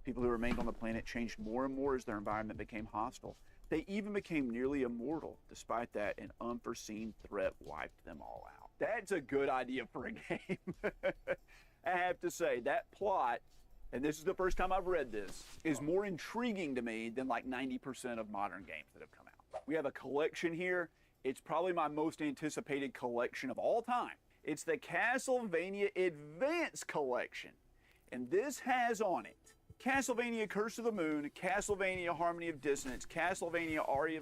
People who remained on the planet changed more and more as their environment became hostile. They even became nearly immortal. Despite that, an unforeseen threat wiped them all out. That's a good idea for a game. I have to say, that plot, and this is the first time I've read this, is more intriguing to me than like 90% of modern games that have come out. We have a collection here. It's probably my most anticipated collection of all time. It's the Castlevania Advance Collection. And this has on it Castlevania Curse of the Moon, Castlevania Harmony of Dissonance, Castlevania Aria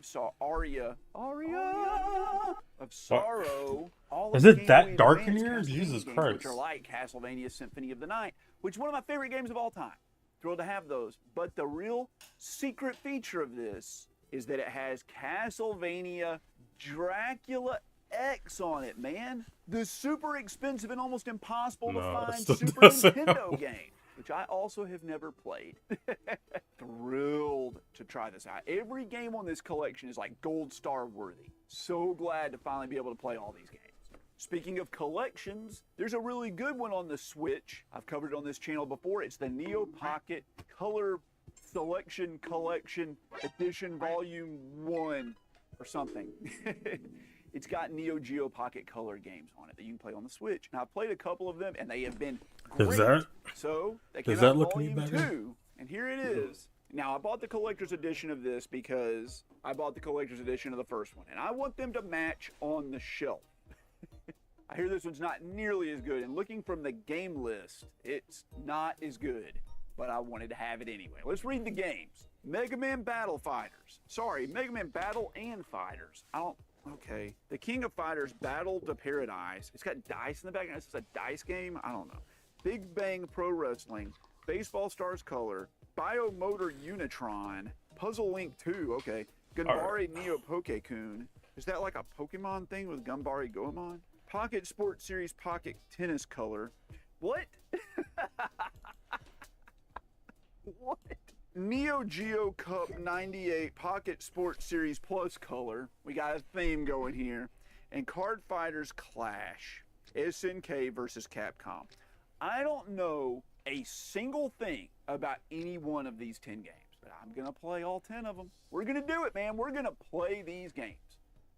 of Sorrow. All is of it that Game Boy dark in Advance here? Castlevania Jesus games, Christ. which are like Castlevania Symphony of the Night, which is one of my favorite games of all time. Thrilled to have those. But the real secret feature of this is that it has Castlevania Dracula X on it, man. The super expensive and almost impossible to find Super Nintendo game, which I also have never played. Thrilled to try this out. Every game on this collection is like gold star worthy. So glad to finally be able to play all these games. Speaking of collections, there's a really good one on the Switch. I've covered it on this channel before. It's the Neo Pocket Color Selection Collection Edition Volume 1 or something. It's got Neo Geo Pocket Color games on it that you can play on the Switch. Now, I've played a couple of them, and they have been great. So, they came out Volume 2, and here it is. Now, I bought the collector's edition of this because I bought the collector's edition of the first one, and I want them to match on the shelf. I hear this one's not nearly as good, and looking from the game list, it's not as good, but I wanted to have it anyway. Let's read the games. Mega Man Battle Fighters. Sorry, Mega Man Battle and Fighters. Okay. The King of Fighters Battle to Paradise. It's got dice in the background. This is a dice game? I don't know. Big Bang Pro Wrestling. Baseball Stars Color. Biomotor Unitron. Puzzle Link 2. Okay. Gunbari Neo Poke-kun. Is that like a Pokemon thing with Gunbari Goemon? Pocket Sports Series Pocket Tennis Color. What? What? Neo Geo Cup 98 Pocket Sports Series Plus Color. We got a theme going here. And Card Fighters Clash. SNK versus Capcom. I don't know a single thing about any one of these 10 games, but I'm going to play all 10 of them. We're going to do it, man. We're going to play these games.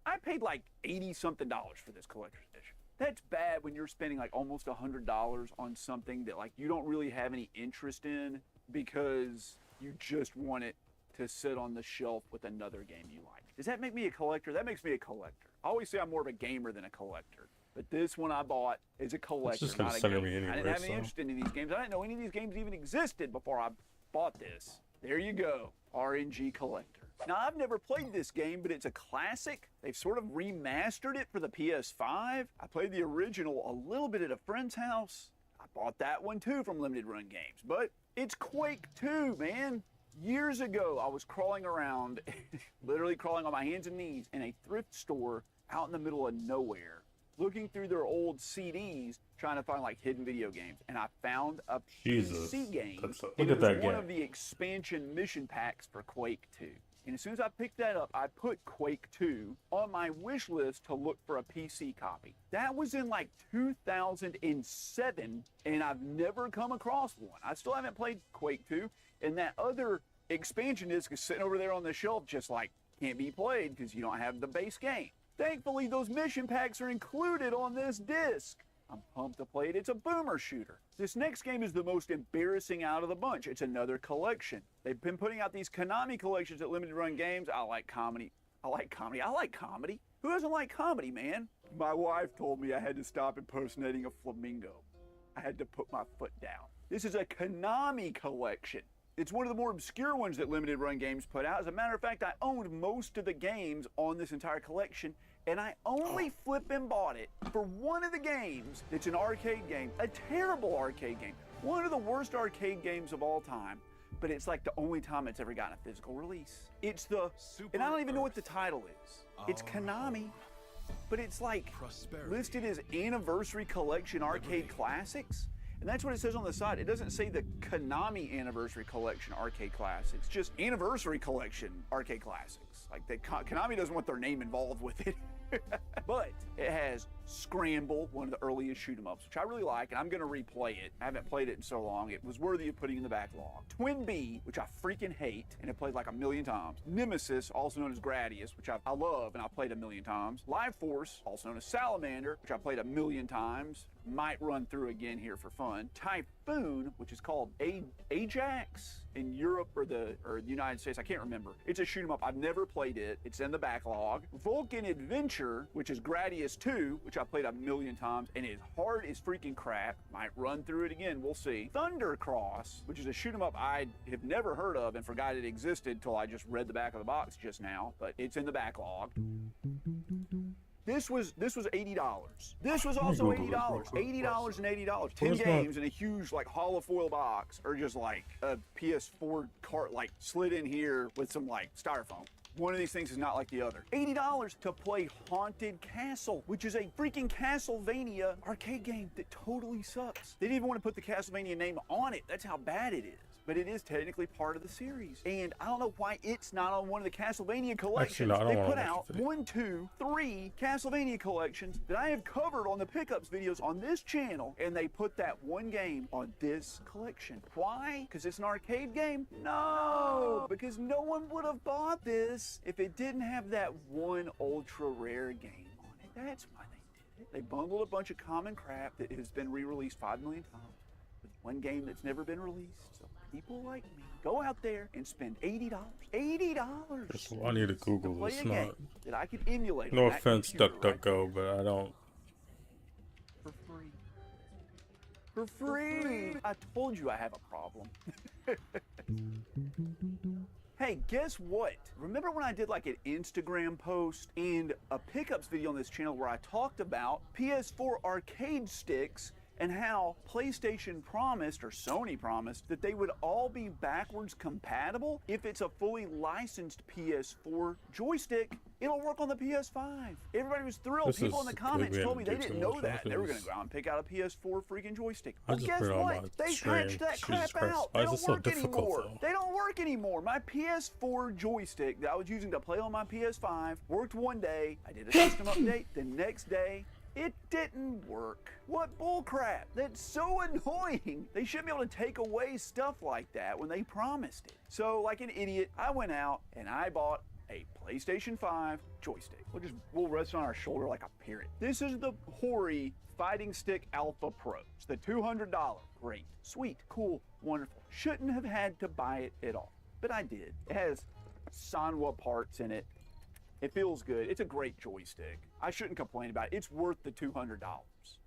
I paid like $80-something for this collector's edition. That's bad when you're spending like almost $100 on something that like you don't really have any interest in because you just want it to sit on the shelf with another game you like. Does that make me a collector? That makes me a collector. I always say I'm more of a gamer than a collector. But this one I bought is a collector, just gonna not a center gamer. me anyway, I didn't have any so. interest in any of these games. I didn't know any of these games even existed before I bought this. There you go, RNG collector. Now, I've never played this game, but it's a classic. They've sort of remastered it for the PS5. I played the original a little bit at a friend's house. I bought that one too from Limited Run Games, but it's Quake 2, man. Years ago, I was crawling around, literally crawling on my hands and knees in a thrift store out in the middle of nowhere, looking through their old CDs, trying to find like hidden video games, and I found a PC game. Look at that one game. of the expansion mission packs for Quake 2. And as soon as I picked that up, I put Quake 2 on my wish list to look for a PC copy. That was in like 2007, and I've never come across one. I still haven't played Quake 2, and that other expansion disc is sitting over there on the shelf just like can't be played because you don't have the base game. Thankfully, those mission packs are included on this disc. I'm pumped to play it. It's a boomer shooter. This next game is the most embarrassing out of the bunch. It's another collection. They've been putting out these Konami collections at Limited Run Games. I like comedy. I like comedy. Who doesn't like comedy, man? My wife told me I had to stop impersonating a flamingo. I had to put my foot down. This is a Konami collection. It's one of the more obscure ones that Limited Run Games put out. As a matter of fact, I owned most of the games on this entire collection, and I only flippin' bought it for one of the games. It's an arcade game, a terrible arcade game, one of the worst arcade games of all time, but it's like the only time it's ever gotten a physical release. It's the, and I don't even know what the title is. It's Konami, but it's like listed as Anniversary Collection Arcade Classics. And that's what it says on the side. It doesn't say the Konami Anniversary Collection Arcade Classics, just Anniversary Collection Arcade Classics. Like, Konami doesn't want their name involved with it. But it has Scramble, one of the earliest shoot 'em ups, which I really like, and I'm gonna replay it. I haven't played it in so long. It was worthy of putting in the backlog. Twin B, which I freaking hate, and it played like a million times. Nemesis, also known as Gradius, which I love, and I played a million times. Live Force, also known as Salamander, which I played a million times. Might run through again here for fun. Typhoon, which is called Ajax in Europe or the United States, I can't remember. It's a shoot 'em up. I've never played it. It's in the backlog. Vulcan Adventure, which is Gradius 2, which I played a million times, and is hard as freaking crap. Might run through it again, we'll see. Thundercross, which is a shoot 'em up I have never heard of and forgot it existed till I just read the back of the box just now, but it's in the backlog. This was $80. This was also $80. $80 and $80. 10 games in a huge like hollow foil box, or just like a PS4 cart like slid in here with some like styrofoam. One of these things is not like the other. $80 to play Haunted Castle, which is a freaking Castlevania arcade game that totally sucks. They didn't even want to put the Castlevania name on it. That's how bad it is. But it is technically part of the series. And I don't know why it's not on one of the Castlevania collections. Actually, no, they put out 1, 2, 3 Castlevania collections that I have covered on the pickups videos on this channel, and they put that one game on this collection. Why? Because it's an arcade game? No! Because no one would have bought this if it didn't have that one ultra rare game on it. That's why they did it. They bundled a bunch of common crap that has been re-released 5 million times with one game that's never been released. So people like me go out there and spend $80. $80. I need to Google this. Not that I could emulate. No offense, DuckDuckGo, but I don't. For free. For free. I told you I have a problem. Hey, guess what? Remember when I did like an Instagram post and a pickups video on this channel where I talked about PS4 arcade sticks and how PlayStation promised, or Sony promised, that they would all be backwards compatible if it's a fully licensed PS4 joystick? It'll work on the PS5. Everybody was thrilled. People in the comments told me they didn't know that. They were going to go out and pick out a PS4 freaking joystick. Well, guess what? They patched that crap out. They don't work anymore. They don't work anymore. My PS4 joystick that I was using to play on my PS5 worked one day. I did a system update. The next day, it didn't work. What bullcrap? That's so annoying. They shouldn't be able to take away stuff like that when they promised it. So, like an idiot, I went out and I bought a PlayStation 5 joystick. We'll rest on our shoulder like a parrot. This is the Hori Fighting Stick Alpha Pro. It's the $200. Great, sweet, cool, wonderful. Shouldn't have had to buy it at all. but I did. It has Sanwa parts in it. It feels good. It's a great joystick. I shouldn't complain about it. It's worth the $200.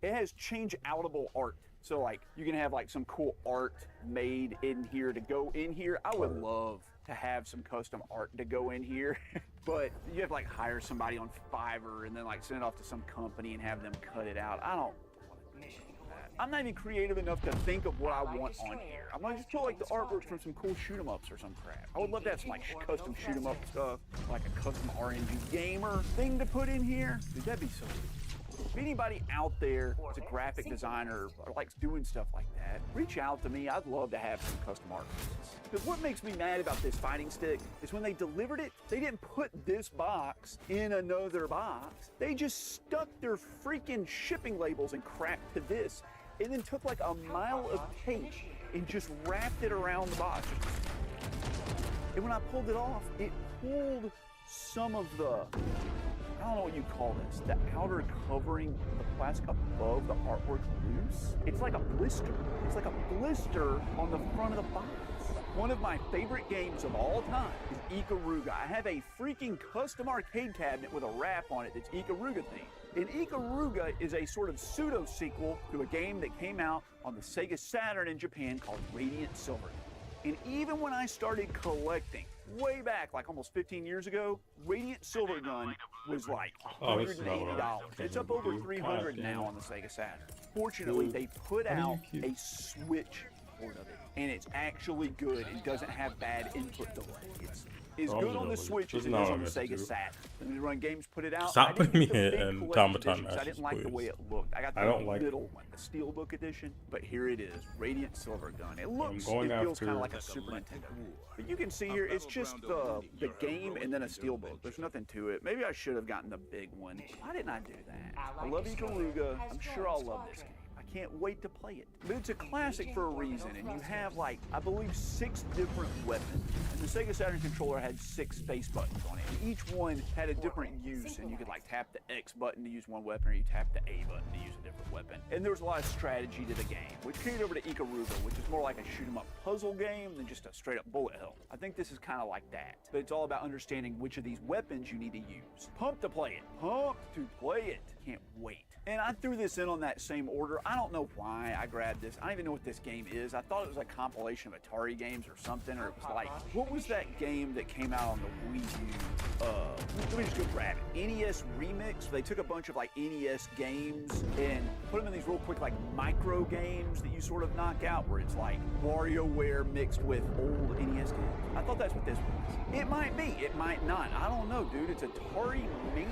It has change-outable art. So like you can have like some cool art made in here to go in here. I would love to have some custom art to go in here, but you have to like hire somebody on Fiverr and then like send it off to some company and have them cut it out. I don't want to do that. I'm not even creative enough to think of what I want on here. I'm gonna just put like the artwork from some cool shoot 'em ups or some crap. I would love to have some like custom shoot 'em up stuff, like a custom RNG gamer thing to put in here. Dude, that'd be so cool. If anybody out there is a graphic designer or likes doing stuff like that, reach out to me. I'd love to have some custom art. Because what makes me mad about this fighting stick is when they delivered it, they didn't put this box in another box. They just stuck their freaking shipping labels and crap to this, and then took like a mile of tape and just wrapped it around the box. And when I pulled it off, it pulled some of the, I don't know what you call this, the outer covering of the plastic above the artwork loose. It's like a blister. It's like a blister on the front of the box. One of my favorite games of all time is Ikaruga. I have a freaking custom arcade cabinet with a wrap on it that's Ikaruga themed. And Ikaruga is a sort of pseudo-sequel to a game that came out on the Sega Saturn in Japan called Radiant Silver. And even when I started collecting, way back, like almost 15 years ago, Radiant Silvergun was like $180. It's up over $300 now on the Sega Saturn. Fortunately, they put out a Switch port of it, and it's actually good. It doesn't have bad input delay. It's good on the Switch as it is on the Sega Saturn. When we run games, put it out. Stop putting me in automaton matches, I didn't like the way it looked. I got the middle one, the Steelbook edition, but here it is, Radiant Silvergun. It looks, it feels kind of like a Super Nintendo. But you can see here, it's just the game and then a Steelbook. There's nothing to it. Maybe I should have gotten the big one. Why didn't I do that? I love Ikaruga. I'm sure I'll love this game. Can't wait to play it. But it's a classic for a reason, and you have like, I believe 6 different weapons. And the Sega Saturn controller had 6 space buttons on it. And each one had a different use, and you could like tap the X button to use one weapon, or you tap the A button to use a different weapon. And there was a lot of strategy to the game, which carried over to Ikaruga, which is more like a shoot 'em up puzzle game than just a straight up bullet hell. I think this is kind of like that. But it's all about understanding which of these weapons you need to use. Pumped to play it. Pumped to play it. Can't wait. And I threw this in on that same order. I don't know why I grabbed this. I don't even know what this game is. I thought it was a compilation of Atari games or something, or it was like, what was that game that came out on the Wii U? Let me just go grab it. NES Remix. They took a bunch of like NES games and put them in these real quick like micro games that you sort of knock out, where it's like WarioWare mixed with old NES games. I thought that's what this was. It might be, it might not. I don't know, dude. It's Atari Mania.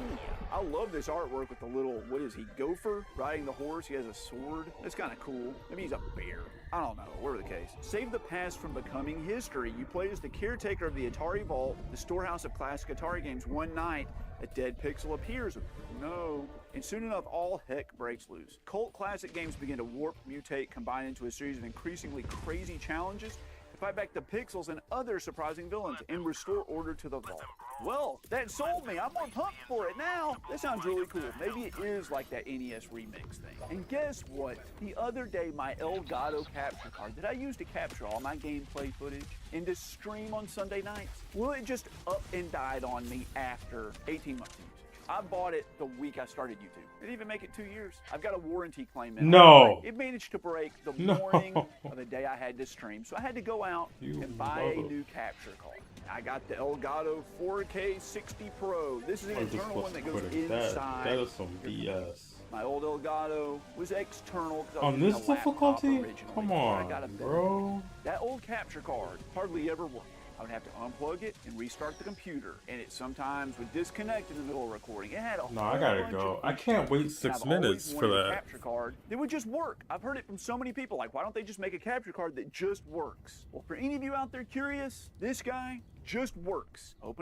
I love this artwork with the little, what is he, gopher riding the horse? He has a sword. It's kind of cool. Maybe he's a bear. I don't know, whatever the case. Save the past from becoming history. You play as the caretaker of the Atari Vault, the storehouse of classic Atari games. One night, a dead pixel appears. No. And soon enough, all heck breaks loose. Cult classic games begin to warp, mutate, combine into a series of increasingly crazy challenges, fight back the pixels and other surprising villains, and restore order to the vault. Well, that sold me. I'm more pumped for it now. That sounds really cool. Maybe it is like that NES remix thing. And guess what? The other day, my Elgato capture card that I use to capture all my gameplay footage and to stream on Sunday nights, well, it just up and died on me after 18 months of usage. I bought it the week I started YouTube. It didn't even make it 2 years. I've got a warranty claim in it. No. It managed to break the morning of the day I had to stream. So I had to go out and buy a new capture card. I got the Elgato 4K 60 Pro. This is an internal one that goes inside. That is some BS. My old Elgato was external. On this difficulty? Come on, bro. That old capture card hardly ever worked. I would have to unplug it and restart the computer, and it sometimes would disconnect in the middle of recording. It had a I gotta go. I can't wait 6 minutes for that. Capture card that would just work. I've heard it from so many people. Like, why don't they just make a capture card that just works? Well, for any of you out there curious, this guy just works. Open